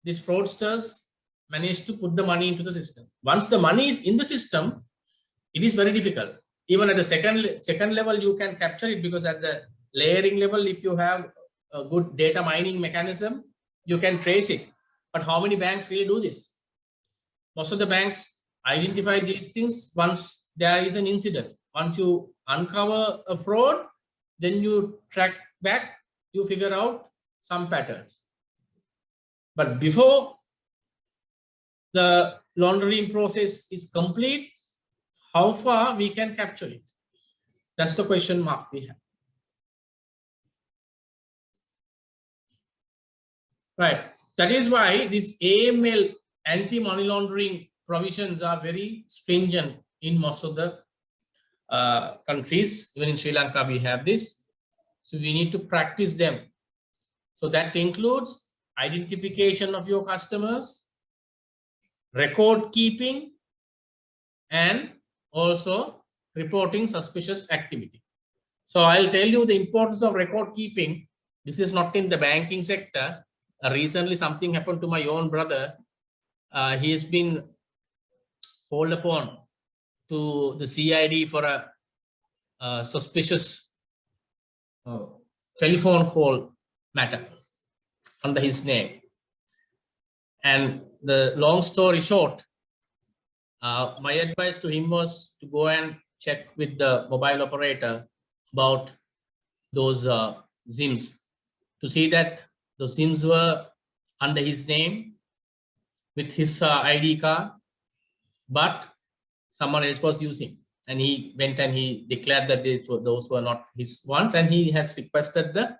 these fraudsters manage to put the money into the system. Once the money is in the system, it is very difficult. Even at the second level, you can capture it, because at the layering level, if you have a good data mining mechanism, you can trace it. But how many banks really do this? Most of the banks identify these things once there is an incident. Once you uncover a fraud, then you track back, you figure out some patterns. But before the laundering process is complete, how far we can capture it? That's the question mark we have. Right. That is why these AML, anti-money laundering provisions, are very stringent in most of the countries. Even in Sri Lanka, we have this. So we need to practice them. So that includes identification of your customers, record keeping, and also reporting suspicious activity. So I'll tell you the importance of record keeping. This is not in the banking sector. Recently, something happened to my own brother. He has been called upon to the CID for a suspicious telephone call matter under his name. And the long story short, my advice to him was to go and check with the mobile operator about those SIMs, to see that the SIMs were under his name with his ID card, but someone else was using. And he went and he declared that those were not his ones, and he has requested the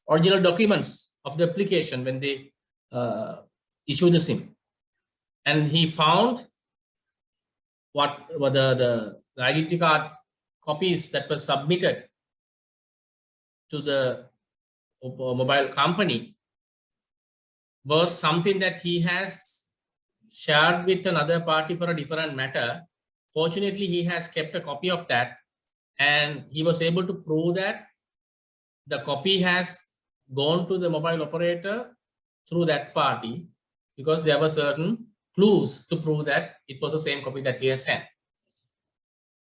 original documents of the application when they issue the SIM. And he found what were the identity card copies that were submitted to the mobile company was something that he has shared with another party for a different matter. Fortunately, he has kept a copy of that, and he was able to prove that the copy has gone to the mobile operator through that party, because there were certain clues to prove that it was the same copy that he has sent.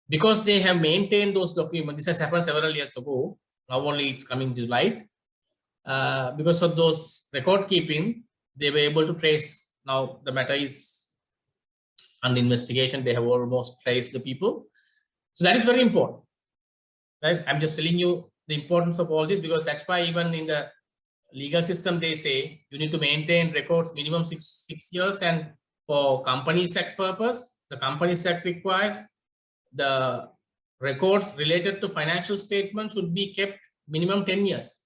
Because they have maintained those documents, this has happened several years ago, now only it's coming to light. Because of those record keeping, they were able to trace. Now the matter is under investigation. They have almost traced the people. So that is very important, right? I'm just telling you the importance of all this, because that's why even in the legal system, they say you need to maintain records minimum six years. And for Companies Act purpose, the Companies Act requires the records related to financial statements should be kept minimum 10 years.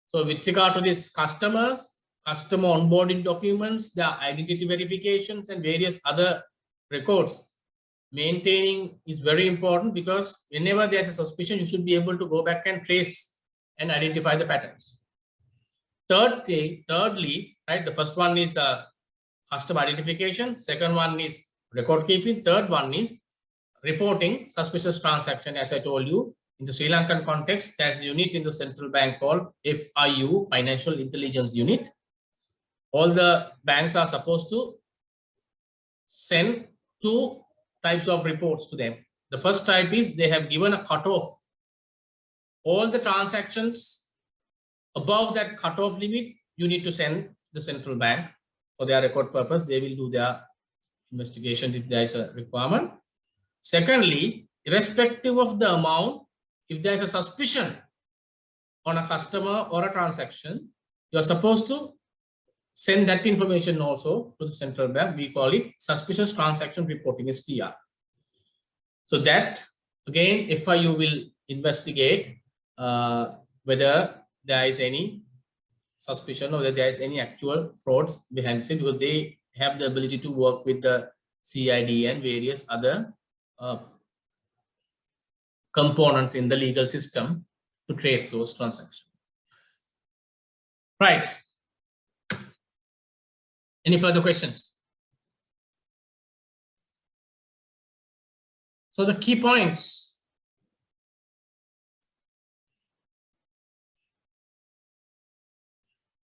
So with regard to these customers, customer onboarding documents, the identity verifications, and various other records, maintaining is very important, because whenever there's a suspicion, you should be able to go back and trace and identify the patterns. Thirdly, right, the first one is customer identification. Second one is record keeping. Third one is reporting suspicious transaction. As I told you, in the Sri Lankan context, there's a unit in the central bank called FIU, Financial Intelligence Unit. All the banks are supposed to send 2 types of reports to them. The first type is they have given a cutoff. All the transactions above that cutoff limit, you need to send the central bank for their record purpose. They will do their investigation if there is a requirement. Secondly, irrespective of the amount, if there is a suspicion on a customer or a transaction, you are supposed to send that information also to the central bank. We call it suspicious transaction reporting, STR. So that again, FIU will investigate whether there is any suspicion or whether there is any actual frauds behind the scene, because they have the ability to work with the CID and various other components in the legal system to trace those transactions. Right. Any further questions? So the key points.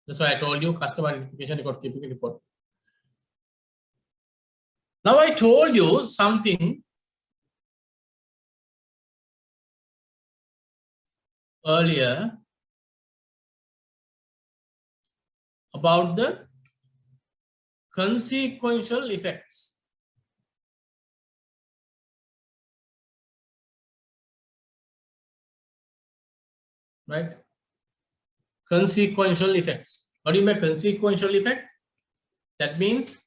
That's why I told you customer identification, record keeping, report. Now I told you something earlier about the consequential effects. Right? Consequential effects. What do you mean consequential effect? That means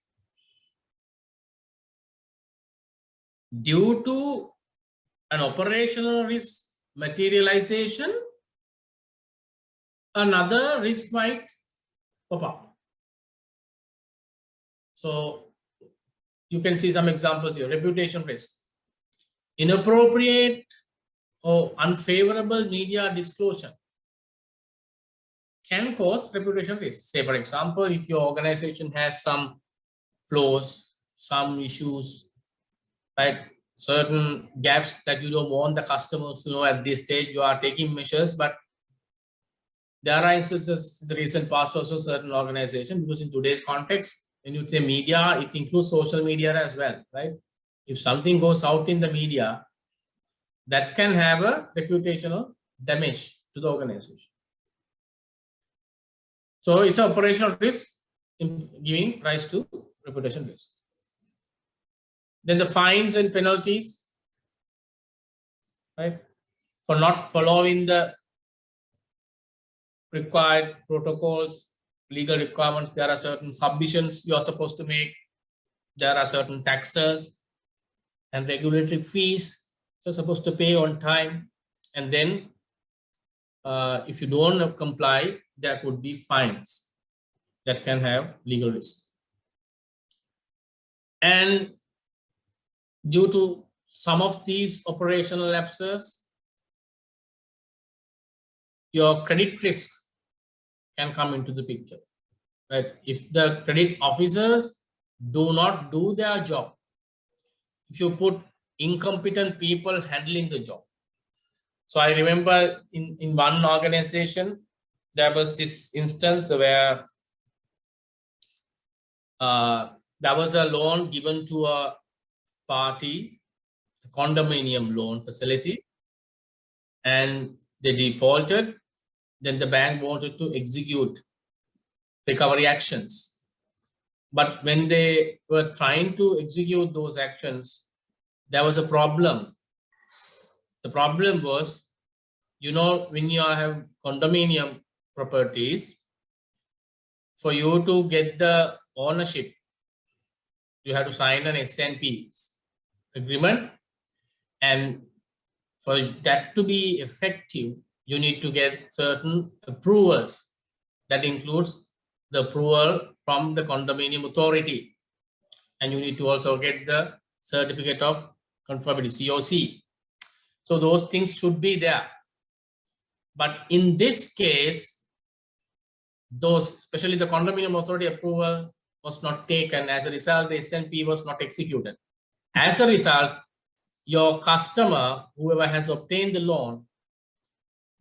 due to an operational risk materialization, another risk might pop up. So you can see some examples here. Reputation risk. Inappropriate or unfavorable media disclosure can cause reputation risk. Say, for example, if your organization has some flaws, some issues, right, certain gaps that you don't want the customers to know at this stage, you are taking measures, but there are instances in the recent past also certain organizations, because in today's context, when you say media, it includes social media as well, right? If something goes out in the media, that can have a reputational damage to the organization. So it's an operational risk in giving rise to reputation risk. Then the fines and penalties, right, for not following the required protocols, legal requirements. There are certain submissions you are supposed to make. There are certain taxes and regulatory fees you're supposed to pay on time. And then if you don't comply, there could be fines that can have legal risk. And due to some of these operational lapses, your credit risk can come into the picture, right? If the credit officers do not do their job, if you put incompetent people handling the job. So I remember in one organization, there was this instance where there was a loan given to a party, a condominium loan facility, and they defaulted. Then the bank wanted to execute recovery actions. But when they were trying to execute those actions, there was a problem. The problem was, you know, when you have condominium properties, for you to get the ownership, you have to sign an S&P agreement. And for that to be effective, you need to get certain approvals. That includes the approval from the condominium authority. And you need to also get the certificate of conformity, COC. So those things should be there. But in this case, those, especially the condominium authority approval, was not taken. As a result, the S&P was not executed. As a result, your customer, whoever has obtained the loan,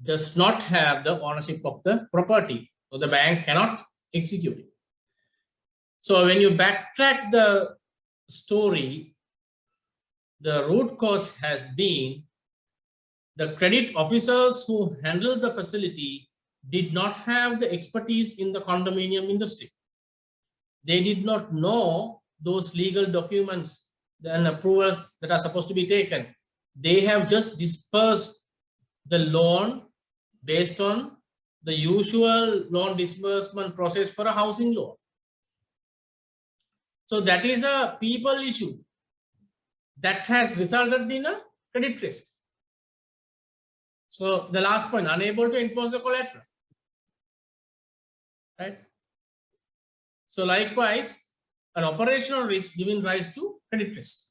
does not have the ownership of the property. So the bank cannot execute it. So when you backtrack the story, the root cause has been the credit officers who handled the facility did not have the expertise in the condominium industry. They did not know those legal documents and approvals that are supposed to be taken. They have just dispersed the loan based on the usual loan disbursement process for a housing loan. So that is a people issue that has resulted in a credit risk. So the last point, unable to enforce the collateral, right? So likewise, an operational risk giving rise to credit risk.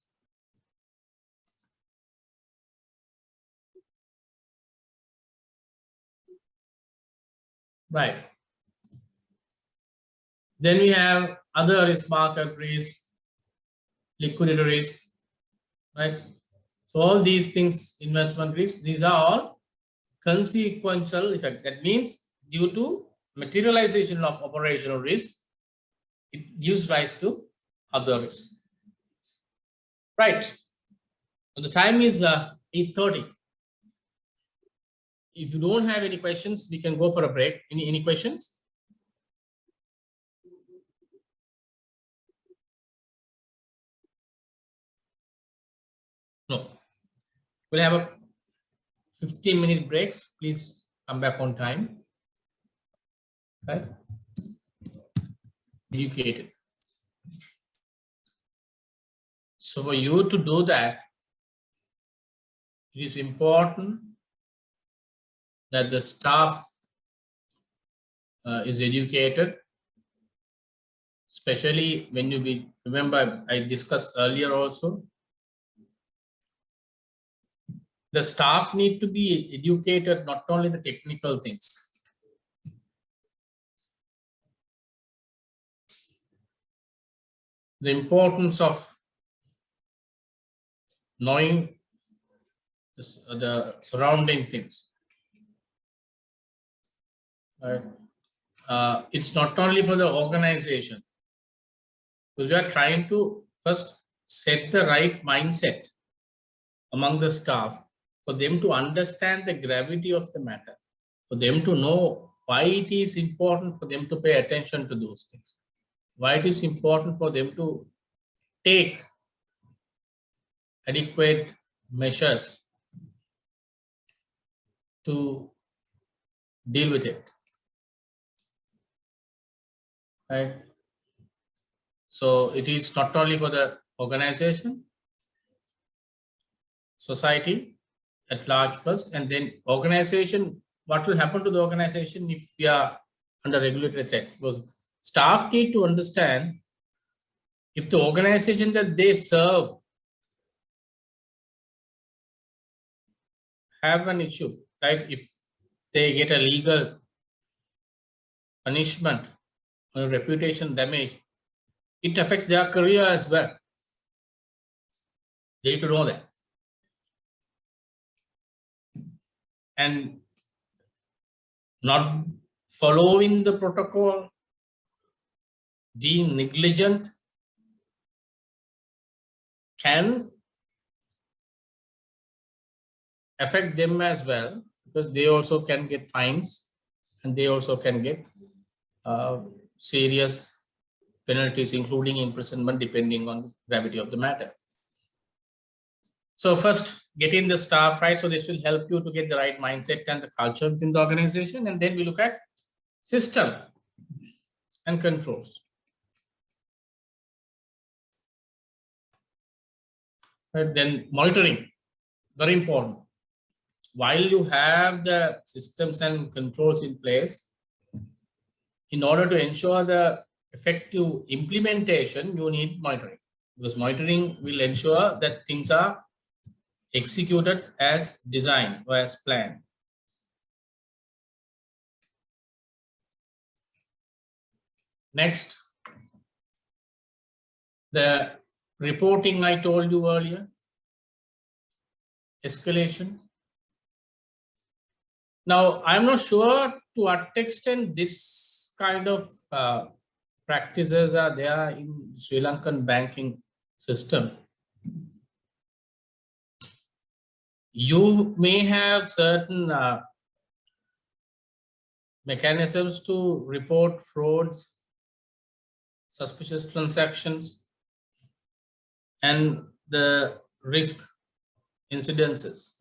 Right. Then we have other risk, market risk, liquidity risk, right? So all these things, investment risk, these are all consequential effect. That means due to materialization of operational risk, it gives rise to other risk. Right. So the time is 8:30. If you don't have any questions, we can go for a break. Any questions? No. We'll have a 15-minute breaks. Please come back on time. Right? Educated. So for you to do that, it is important that the staff is educated, especially when you remember I discussed earlier also, the staff need to be educated, not only the technical things. The importance of knowing the surrounding things. Right? It's not only for the organization, because we are trying to first set the right mindset among the staff for them to understand the gravity of the matter, for them to know why it is important for them to pay attention to those things, why it is important for them to take adequate measures to deal with it. right? So it is not only for the organization, society at large first, and then organization. What will happen to the organization if we are under regulatory threat? Because staff need to understand if the organization that they serve have an issue, right? If they get a legal punishment or reputation damage, it affects their career as well. They need to know that. And not following the protocol, being negligent, can affect them as well, because they also can get fines and they also can get serious penalties, including imprisonment, depending on the gravity of the matter. So first, getting the staff right. So this will help you to get the right mindset and the culture within the organization. And then we look at system and controls. Right, then monitoring, very important. While you have the systems and controls in place, in order to ensure the effective implementation, you need monitoring, because monitoring will ensure that things are executed as designed or as planned. Next, the reporting I told you earlier, escalation. Now, I'm not sure to what extent this kind of practices are there in Sri Lankan banking system. You may have certain mechanisms to report frauds, suspicious transactions, and the risk incidences.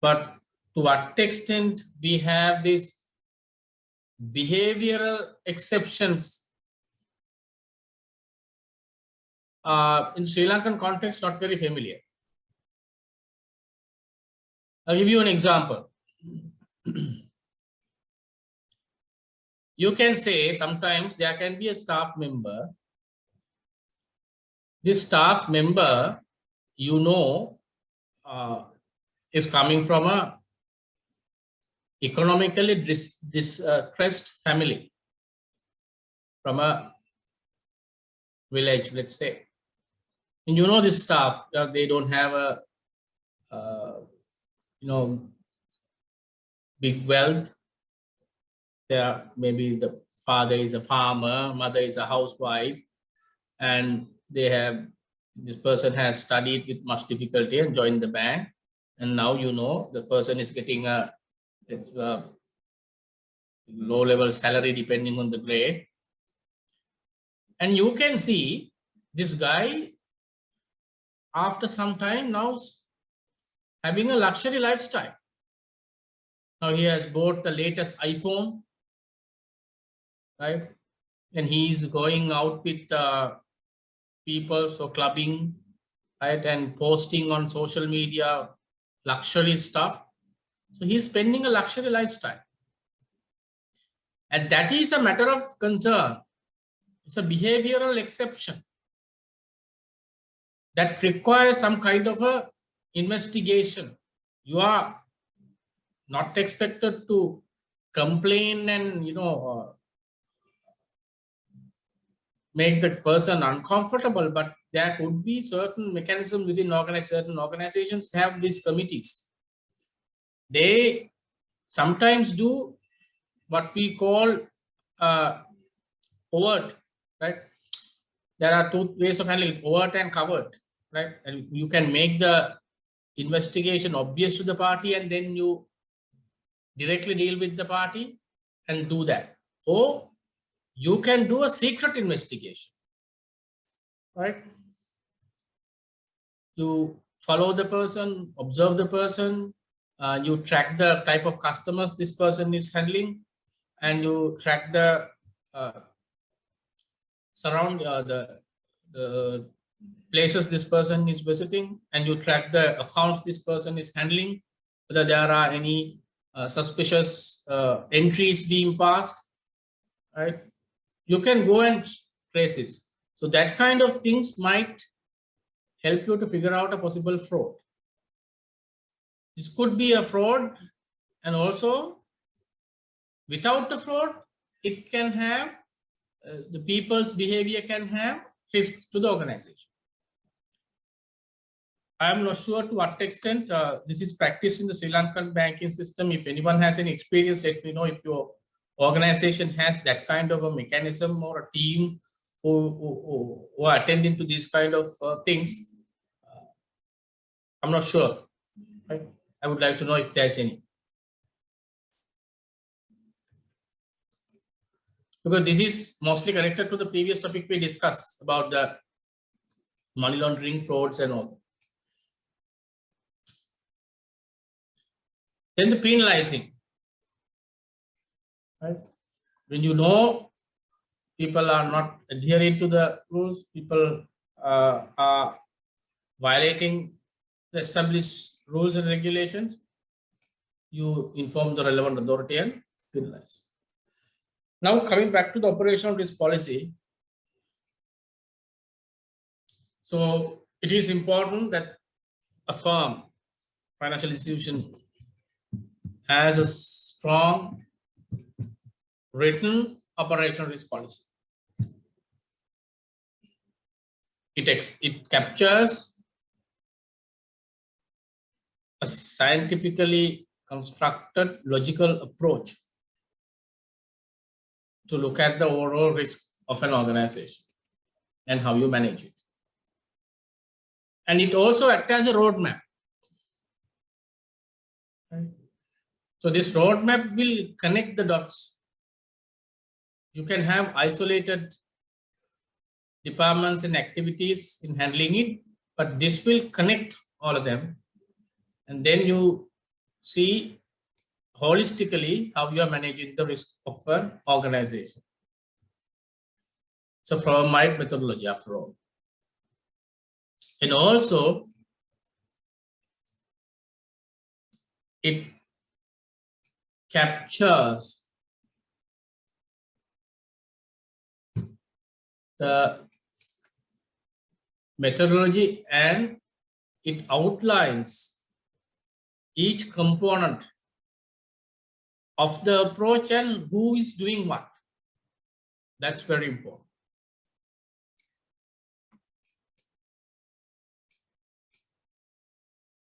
But to what extent we have these behavioral exceptions in Sri Lankan context, not very familiar. I'll give you an example. You can say sometimes there can be a staff member. This staff member, you know, is coming from a economically distressed family, from a village, let's say. And you know this staff, they don't have a big wealth. There, maybe the father is a farmer, mother is a housewife, and this person has studied with much difficulty and joined the bank. And now you know the person is getting a low-level salary depending on the grade. And you can see this guy, after some time, now having a luxury lifestyle. Now he has bought the latest iPhone, right? And he's going out with people, so clubbing, right? And posting on social media luxury stuff. So he's spending a luxury lifestyle. And that is a matter of concern. It's a behavioral exception that requires some kind of a investigation. You are not expected to complain and make the person uncomfortable, but there could be certain mechanisms within certain organizations have these committees. They sometimes do what we call overt, right? There are two ways of handling it, overt and covert, right? And you can make the investigation obvious to the party and then you directly deal with the party and do that. Or you can do a secret investigation, right? You follow the person, observe the person, you track the type of customers this person is handling, and you track the surround the places this person is visiting, and you track the accounts this person is handling, whether there are any suspicious entries being passed, right? You can go and trace this. So that kind of things might help you to figure out a possible fraud. This could be a fraud, and also without the fraud, it can have the people's behavior can have risk to the organization. I am not sure to what extent this is practiced in the Sri Lankan banking system. If anyone has any experience, let me know if your organization has that kind of a mechanism or a team who are attending to these kind of things. I'm not sure. Right? I would like to know if there's any. Because this is mostly connected to the previous topic we discussed about the money laundering, frauds and all. Then the penalizing. Right? When you know people are not adhering to the rules, people are violating the established rules and regulations, you inform the relevant authority and penalize. Now coming back to the operational risk policy. So it is important that a firm, financial institution, has a strong written operational risk policy. It captures a scientifically constructed logical approach to look at the overall risk of an organization and how you manage it. And it also acts as a roadmap. Right? So this roadmap will connect the dots. You can have isolated departments and activities in handling it, but this will connect all of them. And then you see holistically how you are managing the risk of an organization. It's a firm-wide methodology after all. And also, it captures the methodology and it outlines each component of the approach and who is doing what. That's very important.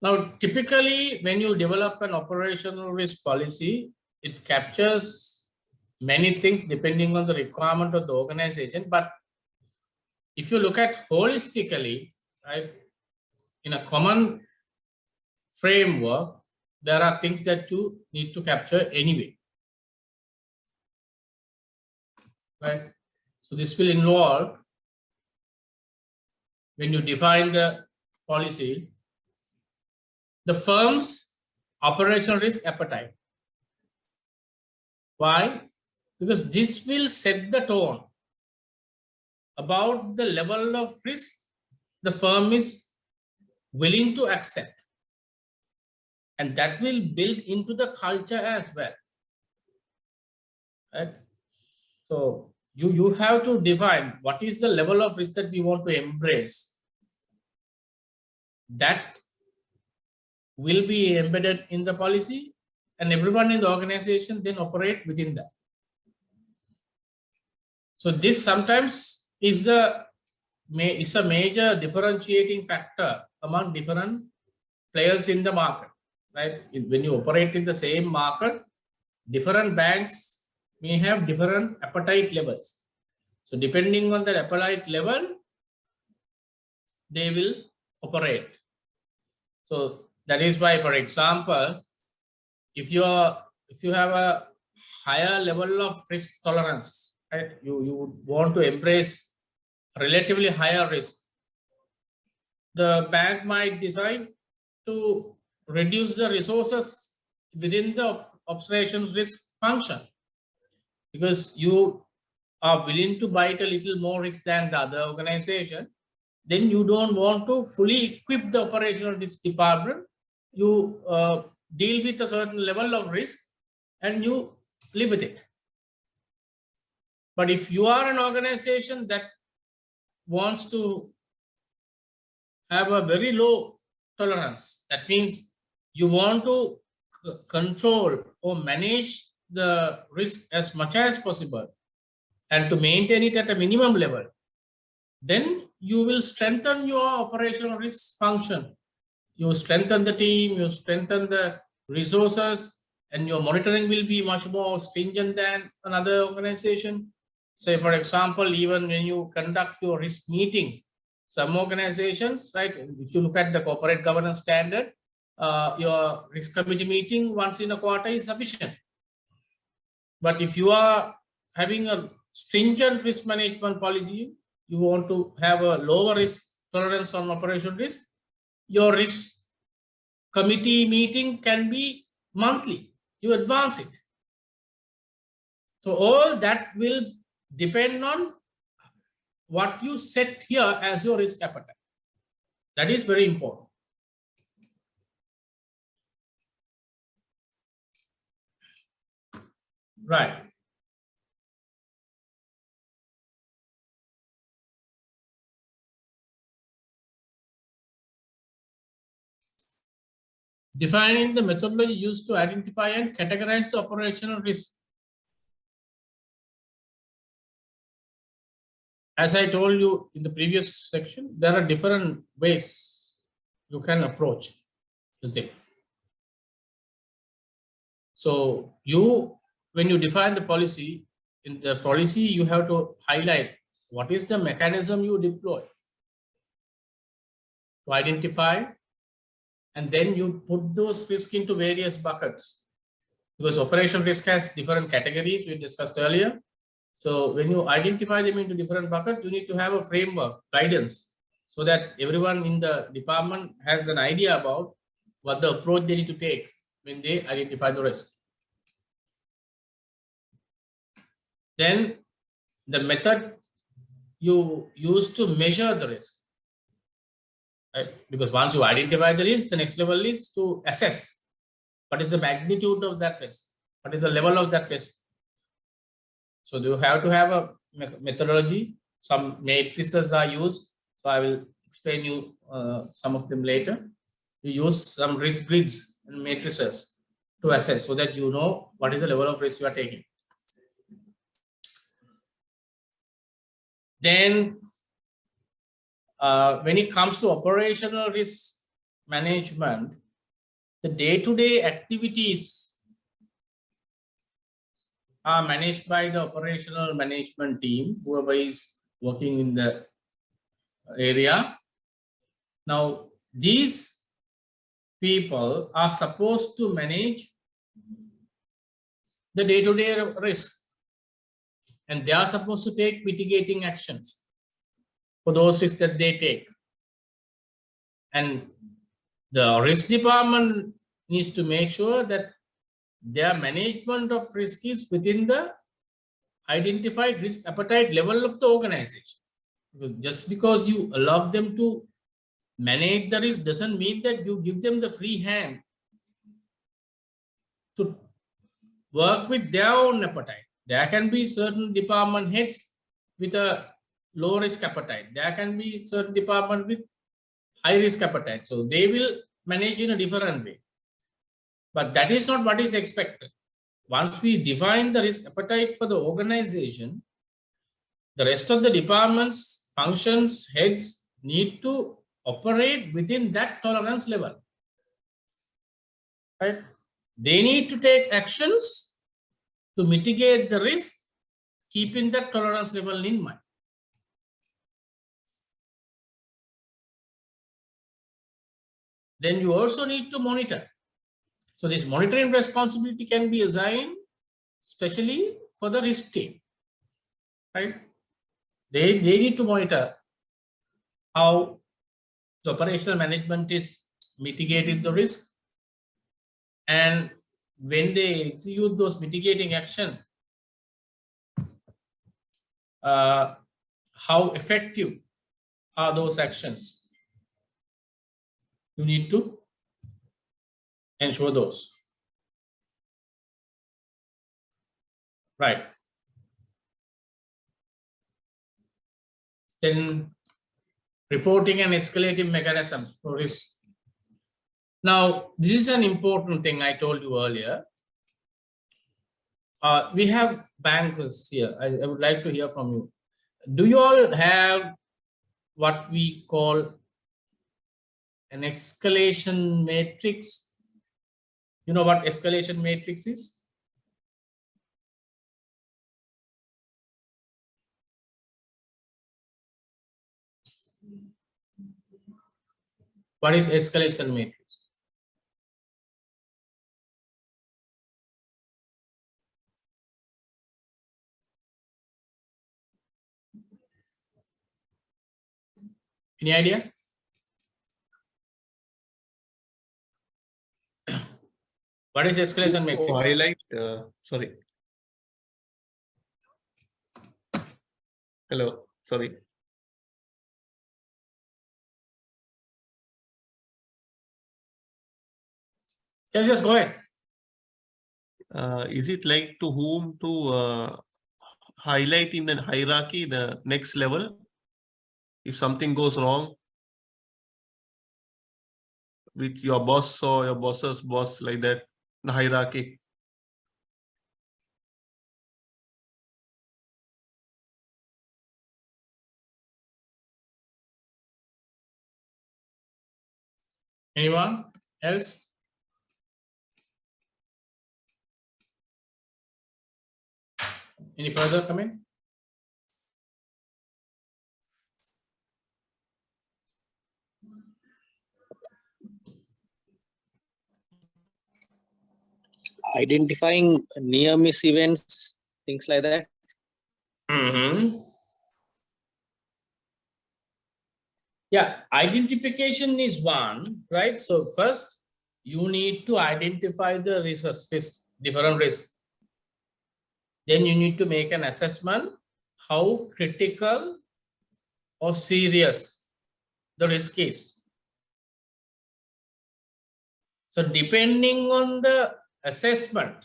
Now, typically, when you develop an operational risk policy, it captures many things depending on the requirement of the organization. But if you look at holistically, right, in a common framework, there are things that you need to capture anyway. Right? So this will involve, when you define the policy, the firm's operational risk appetite. Why? Because this will set the tone about the level of risk the firm is willing to accept. And that will build into the culture as well. Right? So you have to define what is the level of risk that we want to embrace. That will be embedded in the policy, and everyone in the organization then operate within that. So this sometimes is a major differentiating factor among different players in the market. Right? When you operate in the same market, different banks may have different appetite levels. So depending on the appetite level, they will operate. So that is why, for example, if you have a higher level of risk tolerance, right, you would want to embrace relatively higher risk, the bank might decide to reduce the resources within the operations risk function, because you are willing to bite a little more risk than the other organization, then you don't want to fully equip the operational risk department. You deal with a certain level of risk and you live with it. But if you are an organization that wants to have a very low tolerance, that means you want to control or manage the risk as much as possible and to maintain it at a minimum level, then you will strengthen your operational risk function. You strengthen the team, you strengthen the resources, and your monitoring will be much more stringent than another organization. Say, for example, even when you conduct your risk meetings, some organizations, right, if you look at the corporate governance standard, your risk committee meeting once in a quarter is sufficient. But if you are having a stringent risk management policy, you want to have a lower risk tolerance on operation risk, your risk committee meeting can be monthly. You advance it. So all that will depend on what you set here as your risk appetite. That is very important. Right. Defining the methodology used to identify and categorize the operational risk. As I told you in the previous section, there are different ways you can approach the thing. So when you define the policy, in the policy, you have to highlight what is the mechanism you deploy to identify, and then you put those risks into various buckets, because operation risk has different categories we discussed earlier. So when you identify them into different buckets, you need to have a framework, guidance, so that everyone in the department has an idea about what the approach they need to take when they identify the risk. Then the method you use to measure the risk. Right? Because once you identify the risk, the next level is to assess what is the magnitude of that risk, what is the level of that risk. So you have to have a methodology. Some matrices are used. So I will explain you some of them later. You use some risk grids and matrices to assess so that you know what is the level of risk you are taking. Then when it comes to operational risk management, the day-to-day activities are managed by the operational management team, whoever is working in the area. Now, these people are supposed to manage the day-to-day risk, and they are supposed to take mitigating actions for those risks that they take. And the risk department needs to make sure that their management of risk is within the identified risk appetite level of the organization. Because just because you allow them to manage the risk doesn't mean that you give them the free hand to work with their own appetite. There can be certain department heads with a low risk appetite. There can be certain department with high risk appetite. So they will manage in a different way. But that is not what is expected. Once we define the risk appetite for the organization, the rest of the departments, functions, heads need to operate within that tolerance level. Right? They need to take actions to mitigate the risk, keeping that tolerance level in mind. Then you also need to monitor. So this monitoring responsibility can be assigned especially for the risk team. Right? They need to monitor how the operational management is mitigating the risk, and when they execute those mitigating actions, how effective are those actions. You need to ensure those. Right. Then reporting and escalating mechanisms for risk. Now, this is an important thing I told you earlier. We have bankers here. I would like to hear from you. Do you all have what we call an escalation matrix? You know what escalation matrix is? What is escalation matrix? Any idea? What is escalation matrix? Oh, highlight, sorry. Hello, sorry. Yes, just go ahead. Is it like to whom to highlight in the hierarchy, the next level? If something goes wrong with your boss or your boss's boss, like that, the hierarchy. Anyone else? Any further comment? Identifying near miss events, things like that. Yeah, identification is one, right? So first, you need to identify the risks, different risks. Then you need to make an assessment how critical or serious the risk is. So depending on the assessment,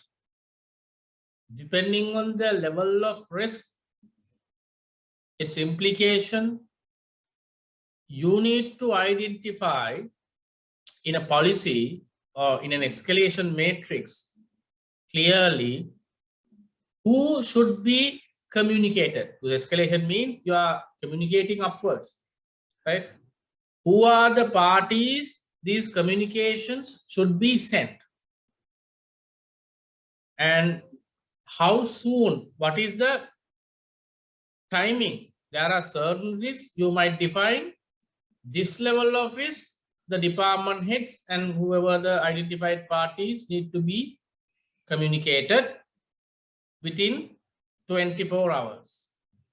depending on the level of risk, its implication, you need to identify in a policy or in an escalation matrix clearly who should be communicated. To escalation means you are communicating upwards, right? Who are the parties these communications should be sent? And how soon, what is the timing? There are certain risks you might define. This level of risk, the department heads and whoever the identified parties need to be communicated within 24 hours,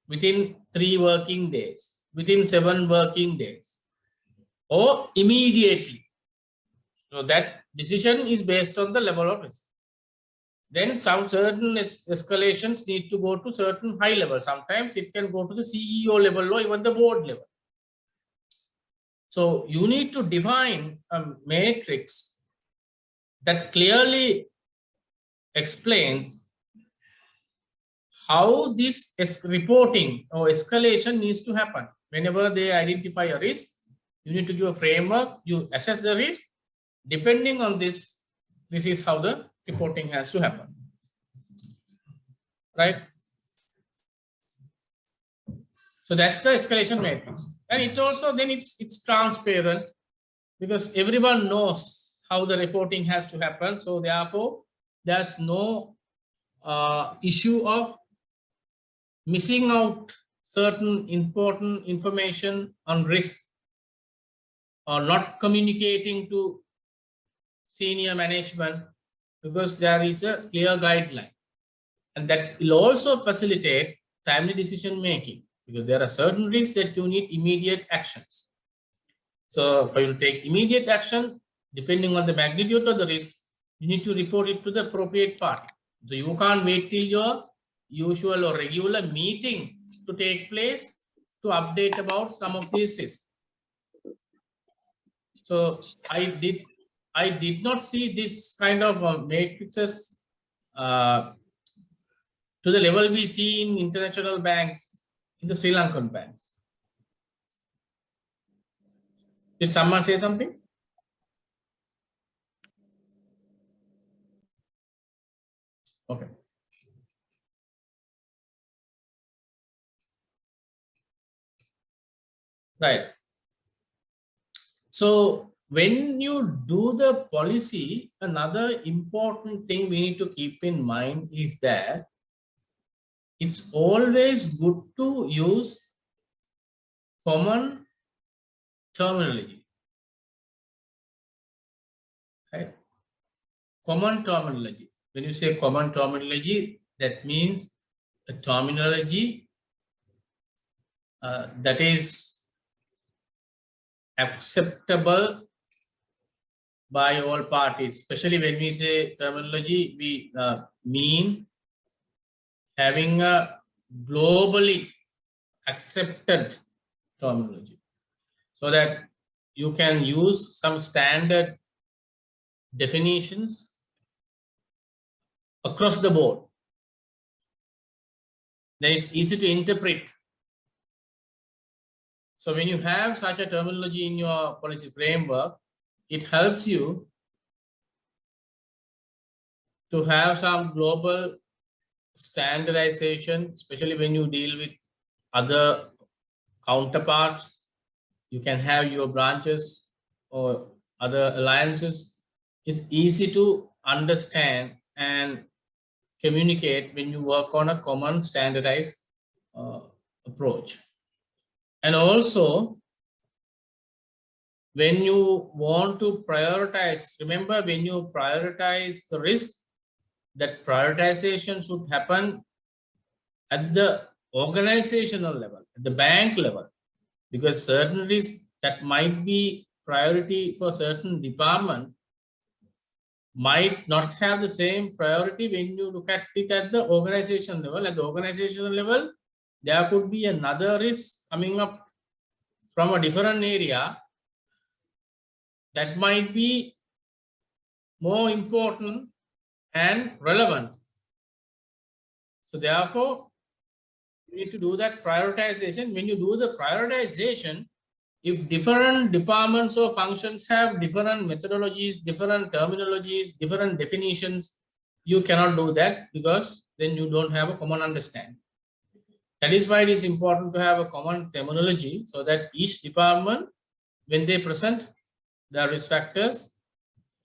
within 3 working days, within 7 working days, or immediately. So that decision is based on the level of risk. Then some certain escalations need to go to certain high level. Sometimes it can go to the CEO level or even the board level. So you need to define a matrix that clearly explains how this reporting or escalation needs to happen. Whenever they identify a risk, you need to give a framework, you assess the risk. Depending on this, this is how the reporting has to happen, right? So that's the escalation matrix. And it also, then it's transparent because everyone knows how the reporting has to happen. So therefore, there's no issue of missing out certain important information on risk or not communicating to senior management because there is a clear guideline. And that will also facilitate timely decision making because there are certain risks that you need immediate actions. So for you to take immediate action, depending on the magnitude of the risk, you need to report it to the appropriate party. So you can't wait till your usual or regular meeting to take place to update about some of these risks. So I did not see this kind of matrices to the level we see in international banks, in the Sri Lankan banks. Did someone say something? Okay. Right. So when you do the policy, another important thing we need to keep in mind is that it's always good to use common terminology. Right? Common terminology. When you say common terminology, that means a terminology that is acceptable by all parties. Especially when we say terminology, we mean having a globally accepted terminology, so that you can use some standard definitions across the board. Then it's easy to interpret. So when you have such a terminology in your policy framework, it helps you to have some global standardization, especially when you deal with other counterparts. You can have your branches or other alliances. It's easy to understand and communicate when you work on a common standardized approach. And also, when you want to prioritize, remember, when you prioritize the risk, that prioritization should happen at the organizational level, at the bank level, because certain risks that might be priority for certain department might not have the same priority when you look at it at the organization level. At the organizational level, there could be another risk coming up from a different area that might be more important and relevant. So therefore, you need to do that prioritization. When you do the prioritization, if different departments or functions have different methodologies, different terminologies, different definitions, you cannot do that, because then you don't have a common understanding. That is why it is important to have a common terminology, so that each department, when they present the risk factors,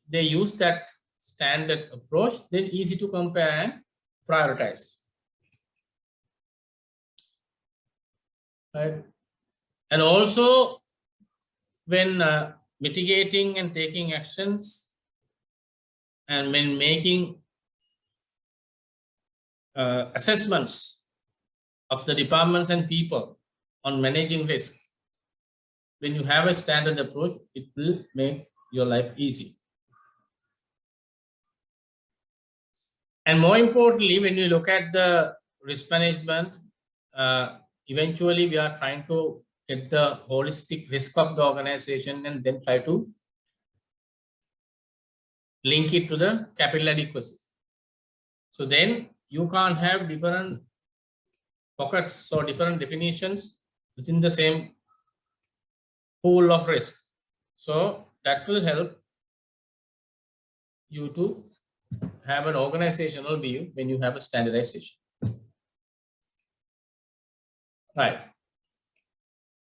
they use that standard approach, then easy to compare and prioritize. Right? And also, when mitigating and taking actions, and when making assessments of the departments and people on managing risk, when you have a standard approach, it will make your life easy. And more importantly, when you look at the risk management, eventually we are trying to get the holistic risk of the organization and then try to link it to the capital adequacy. So then you can't have different pockets or different definitions within the same pool of risk. So that will help you to have an organizational view when you have a standardization. Right.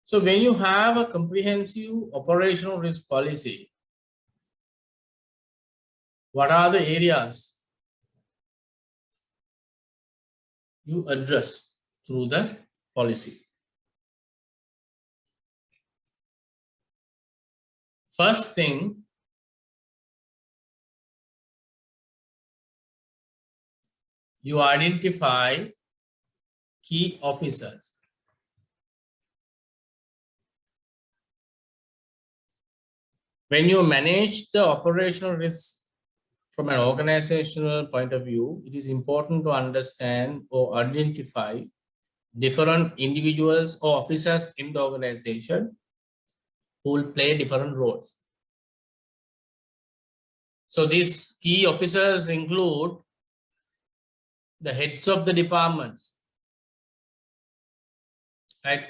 So when you have a comprehensive operational risk policy, what are the areas you address through the policy? First thing, you identify key officers. When you manage the operational risk from an organizational point of view, it is important to understand or identify different individuals or officers in the organization who will play different roles. So these key officers include the heads of the departments, right?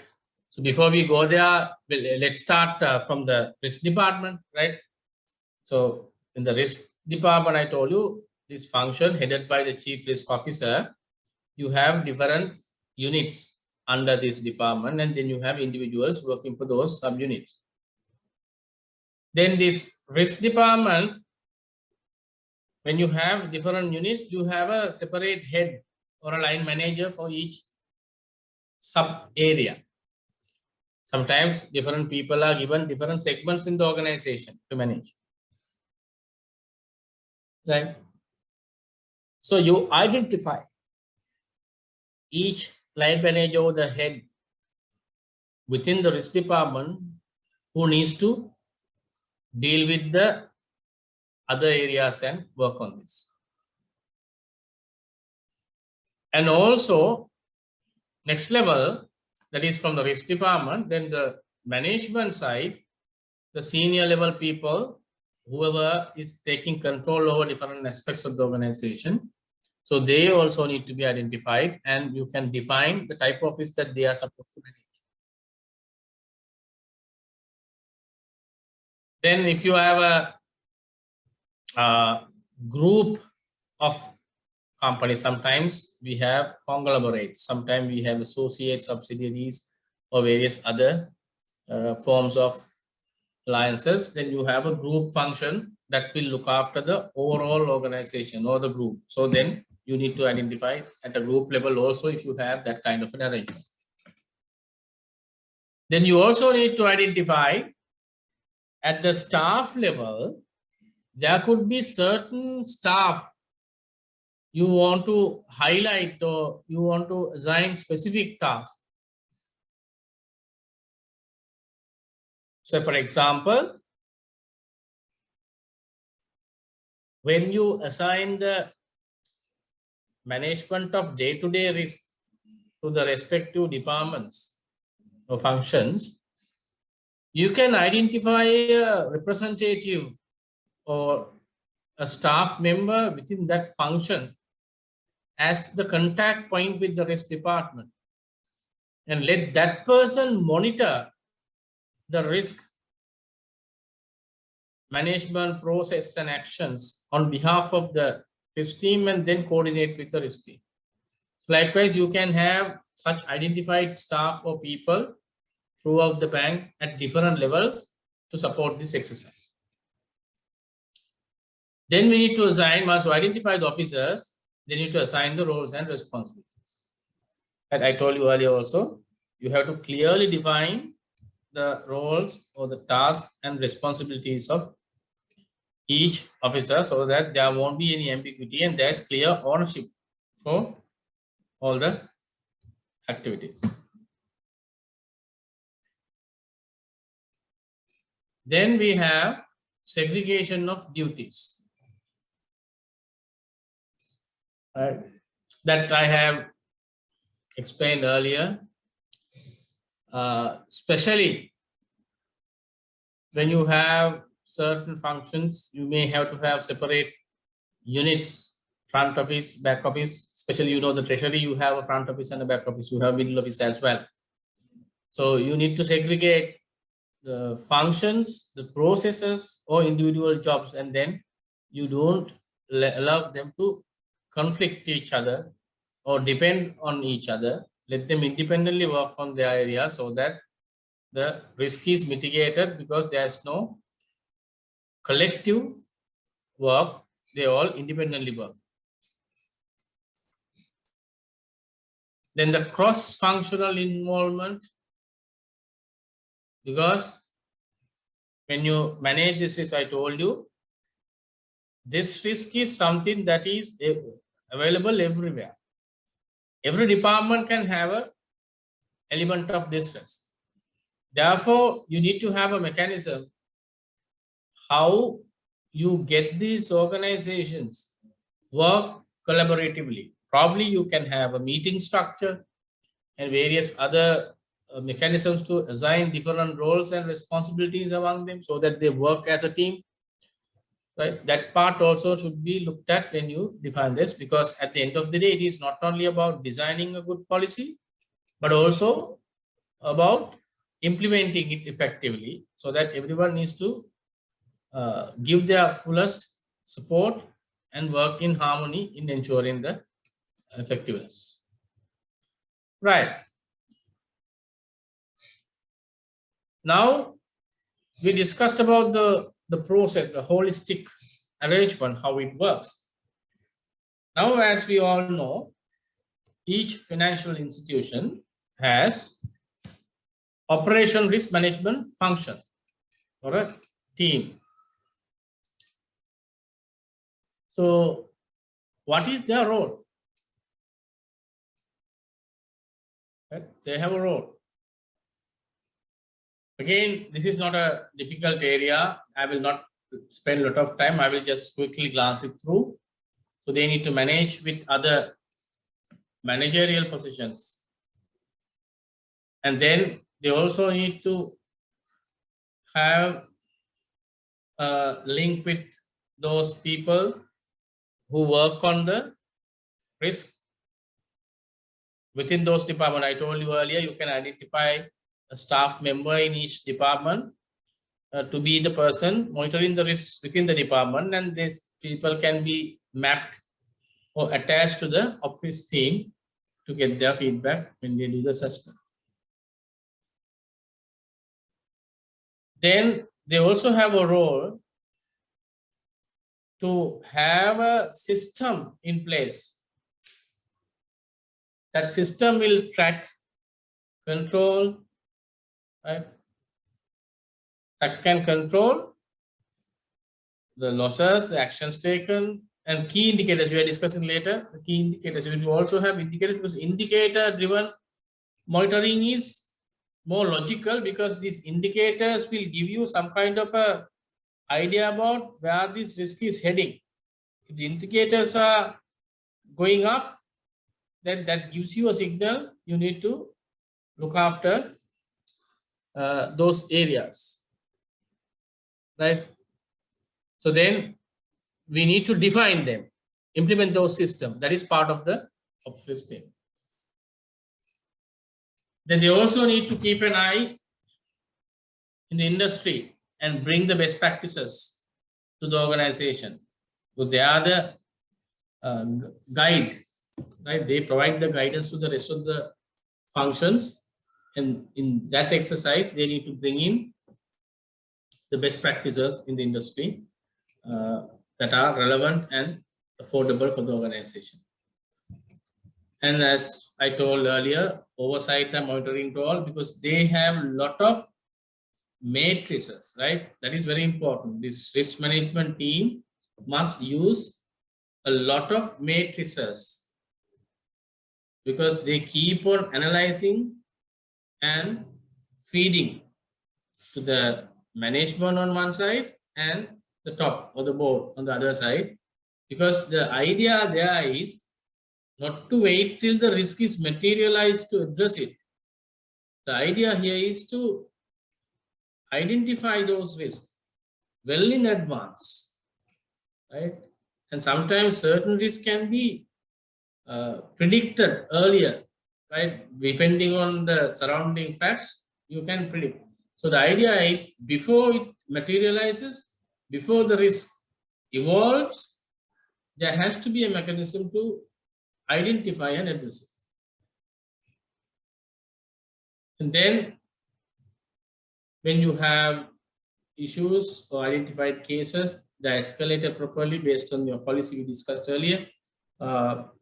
So before we go there, let's start from the risk department, right? So in the risk department, I told you this function headed by the chief risk officer. You have different units under this department, and then you have individuals working for those subunits. Then this risk department, when you have different units, you have a separate head or a line manager for each sub area. Sometimes different people are given different segments in the organization to manage. Right? So you identify each line manager or the head within the risk department who needs to deal with the other areas and work on this. And also, next level, that is from the risk department, then the management side, the senior level people, whoever is taking control over different aspects of the organization. So they also need to be identified, and you can define the type of risk that they are supposed to manage. Then if you have a group of companies, sometimes we have conglomerates, sometimes we have associate subsidiaries or various other forms of alliances, then you have a group function that will look after the overall organization or the group. So then you need to identify at a group level also if you have that kind of an arrangement. Then you also need to identify at the staff level, there could be certain staff you want to highlight or you want to assign specific tasks. So for example, when you assign the management of day-to-day risk to the respective departments or functions, you can identify a representative or a staff member within that function as the contact point with the risk department, and let that person monitor the risk management process and actions on behalf of the risk team and then coordinate with the risk team. Likewise, you can have such identified staff or people throughout the bank at different levels to support this exercise. Then we need to assign, once you identify the officers, they need to assign the roles and responsibilities. And I told you earlier also, you have to clearly define the roles or the tasks and responsibilities of each officer so that there won't be any ambiguity and there's clear ownership for all the activities. Then we have segregation of duties. That I have explained earlier, especially when you have certain functions, you may have to have separate units, front office, back office, especially, you know, the treasury, you have a front office and a back office, you have middle office as well. So you need to segregate the functions, the processes or individual jobs, and then you don't allow them to conflict each other or depend on each other. Let them independently work on their area so that the risk is mitigated, because there's no collective work, they all independently work. Then the cross-functional involvement, because when you manage this risk, I told you, this risk is something that is available everywhere. Every department can have an element of this risk. Therefore, you need to have a mechanism how you get these organizations work collaboratively. Probably you can have a meeting structure, and various other mechanisms to assign different roles and responsibilities among them so that they work as a team. Right, that part also should be looked at when you define this, because at the end of the day, it is not only about designing a good policy, but also about implementing it effectively, so that everyone needs to give their fullest support and work in harmony in ensuring the effectiveness. Right. Now, we discussed about the process, the holistic arrangement, how it works. Now, as we all know, each financial institution has operation risk management function or a team. So, what is their role? Right? They have a role. Again, this is not a difficult area. I will not spend a lot of time. I will just quickly glance it through. So they need to manage with other managerial positions. And then they also need to have a link with those people who work on the risk within those departments. I told you earlier, you can identify a staff member in each department to be the person monitoring the risks within the department, and these people can be mapped or attached to the office team to get their feedback when they do the assessment. Then they also have a role to have a system in place. That system will track, control, right? That can control the losses, the actions taken, and key indicators we are discussing later. The key indicators, we will also have indicators, because indicator driven monitoring is more logical, because these indicators will give you some kind of a idea about where this risk is heading. If the indicators are going up, then that gives you a signal. You need to look after those areas, right? So then we need to define them, implement those systems. That is part of the office team. Then they also need to keep an eye in the industry and bring the best practices to the organization. So they are the guide, right? They provide the guidance to the rest of the functions, and in that exercise, they need to bring in the best practices in the industry that are relevant and affordable for the organization. And as I told earlier, oversight and monitoring role, because they have a lot of matrices, right? That is very important. This risk management team must use a lot of matrices, because they keep on analyzing and feeding to the management on one side and the top or the board on the other side, because the idea there is not to wait till the risk is materialized to address it. The idea here is to identify those risks well in advance, right? And sometimes certain risks can be predicted earlier, right? Depending on the surrounding facts, you can predict. So the idea is, before it materializes, before the risk evolves, there has to be a mechanism to identify and address it. And then when you have issues or identified cases that are escalated properly based on your policy we discussed earlier,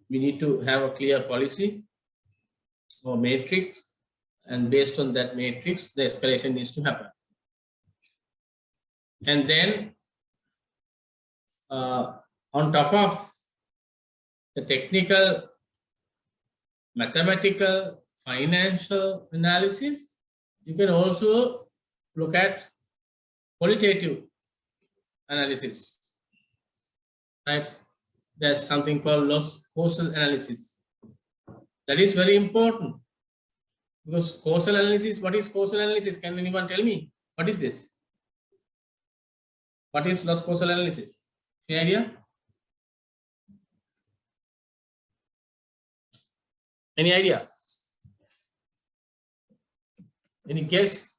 we need to have a clear policy or matrix, and based on that matrix, the escalation needs to happen. And then on top of the technical, mathematical, financial analysis, you can also look at qualitative analysis, right? There's something called loss causal analysis. That is very important. Because causal analysis, what is causal analysis? Can anyone tell me? What is this? What is loss causal analysis? Any idea? Any idea? Any guess?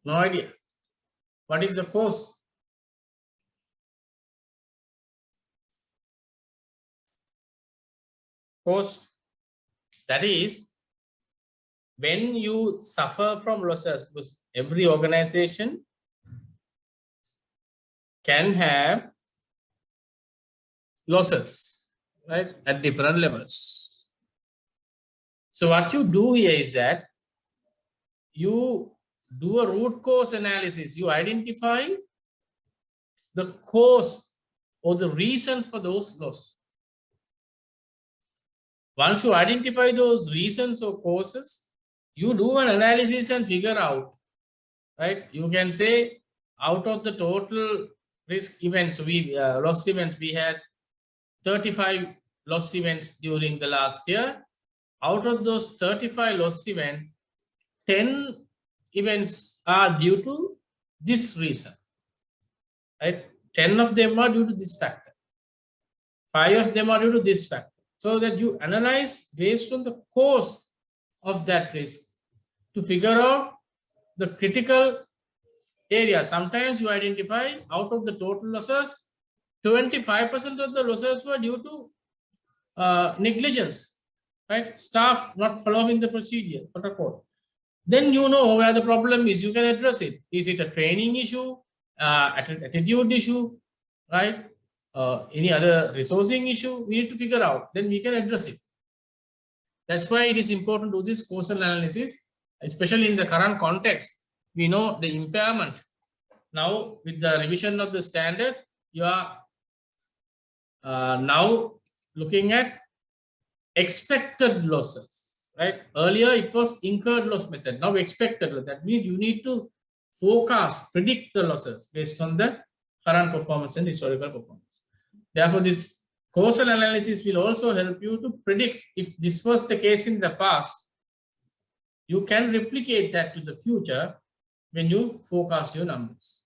No idea. What is the cause? Cause, that is when you suffer from losses, because every organization can have losses, right, at different levels. So what you do here is that you do a root cause analysis. You identify the cause or the reason for those losses. Once you identify those reasons or causes, you do an analysis and figure out, right? You can say out of the total risk events, loss events, we had 35 loss events during the last year. Out of those 35 loss events, 10 events are due to this reason, right? 10 of them are due to this factor. 5 of them are due to this factor. So that you analyze based on the cause of that risk to figure out the critical area. Sometimes you identify out of the total losses, 25% of the losses were due to negligence, right? Staff not following the procedure, protocol. Then you know where the problem is, you can address it. Is it a training issue, attitude issue, right? Any other resourcing issue, we need to figure out, then we can address it. That's why it is important to do this causal analysis, especially in the current context. We know the impairment. Now, with the revision of the standard, you are now looking at expected losses, right? Earlier, it was incurred loss method. Now, expected loss. That means you need to forecast, predict the losses based on the current performance and historical performance. Therefore, this causal analysis will also help you to predict if this was the case in the past. You can replicate that to the future when you forecast your numbers.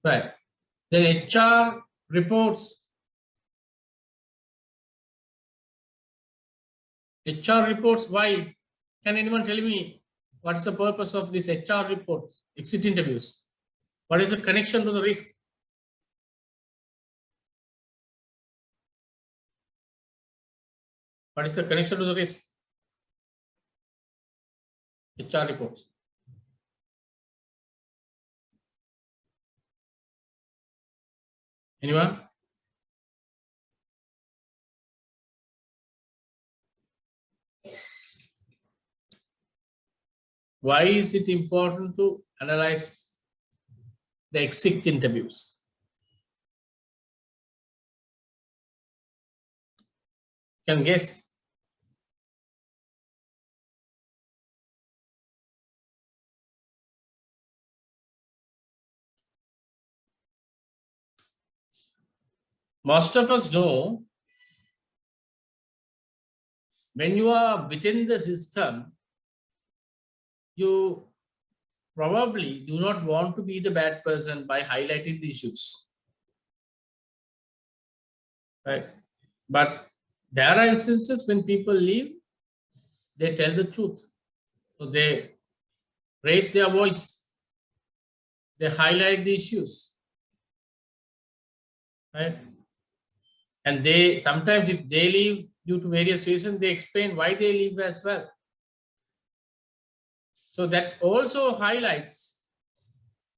Right. Then HR reports. HR reports, why? Can anyone tell me what is the purpose of this HR reports, exit interviews? What is the connection to the risk? What is the connection to the risk? HR reports. Anyone? Why is it important to analyze the exit interviews? Can guess? Most of us know when you are within the system, you probably do not want to be the bad person by highlighting the issues, right? But there are instances when people leave, they tell the truth. So they raise their voice, they highlight the issues, right? And they sometimes, if they leave due to various reasons, they explain why they leave as well. So that also highlights,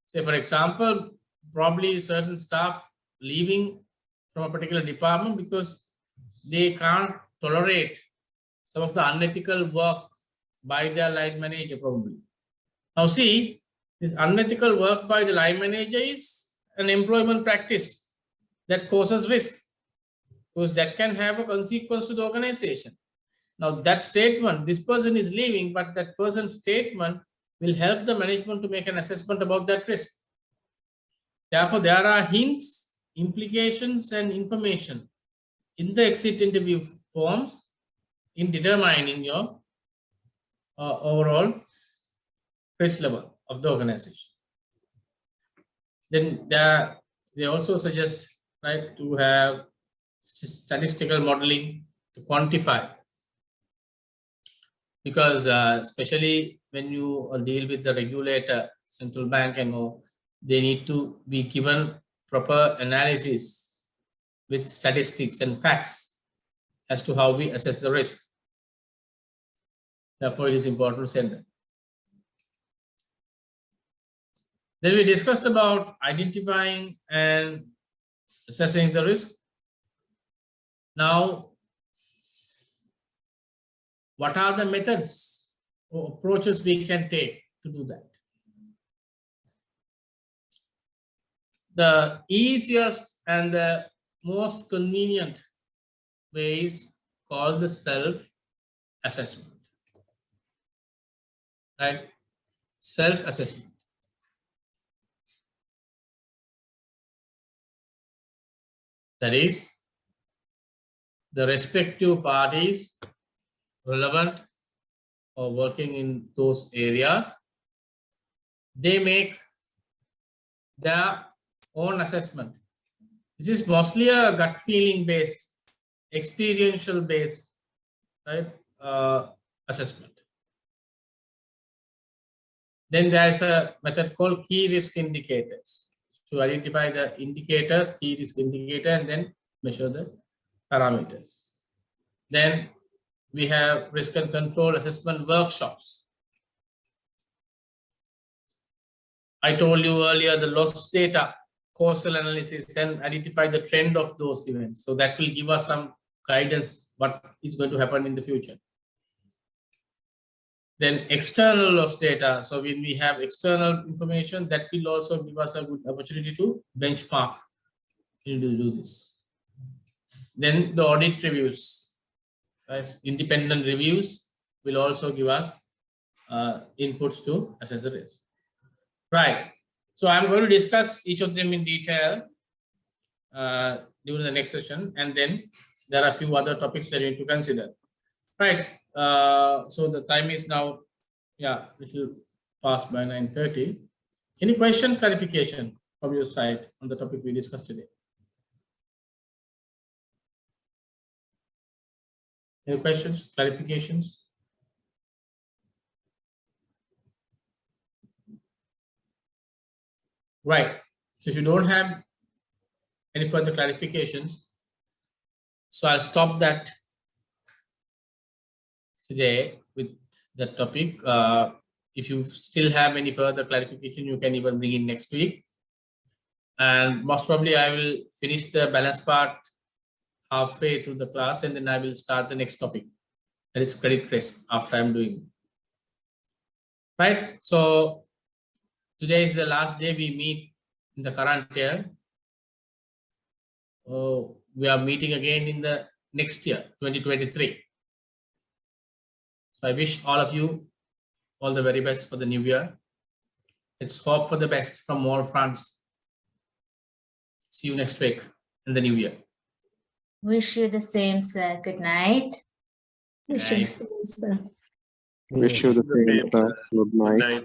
say for example, probably certain staff leaving from a particular department because they can't tolerate some of the unethical work by their line manager probably. Now see, this unethical work by the line manager is an employment practice that causes risk, because that can have a consequence to the organization. Now that statement, this person is leaving, but that person's statement will help the management to make an assessment about that risk. Therefore, there are hints, implications, and information in the exit interview forms in determining your overall risk level of the organization. Then they also suggest, right, to have statistical modeling to quantify, because especially when you deal with the regulator, central bank, and all, they need to be given proper analysis with statistics and facts as to how we assess the risk. Therefore, it is important to send them. Then we discussed about identifying and assessing the risk. Now, what are the methods or approaches we can take to do that? The easiest and the most convenient way is called the self-assessment. Right? Self-assessment. That is, the respective parties relevant or working in those areas, they make their own assessment. This is mostly a gut feeling based, experiential based, right, assessment. Then there's a method called key risk indicators to identify the indicators, key risk indicator, and then measure the parameters. Then we have risk and control assessment workshops. I told you earlier the loss data, causal analysis, and identify the trend of those events. So that will give us some guidance what is going to happen in the future. Then external loss data. So when we have external information, that will also give us a good opportunity to benchmark to do this. Then the audit reviews, right? Independent reviews will also give us inputs to assess the risk. Right. So I'm going to discuss each of them in detail during the next session, and then there are a few other topics that you need to consider. Right. So the time is now, yeah, little past by 9:30. Any question, clarification from your side on the topic we discussed today? Any questions, clarifications? Right. So if you don't have any further clarifications, so I'll stop that today with the topic. If you still have any further clarification, you can even bring in next week. And most probably I will finish the balance part halfway through the class, and then I will start the next topic, that is credit risk, after I'm doing. Right. So today is the last day we meet in the current year. We are meeting again in the next year, 2023. So I wish all of you all the very best for the new year. Let's hope for the best from all fronts. See you next week in the new year. Wish you the same, sir. Good night. Wish you the same, sir. Good night. Good night.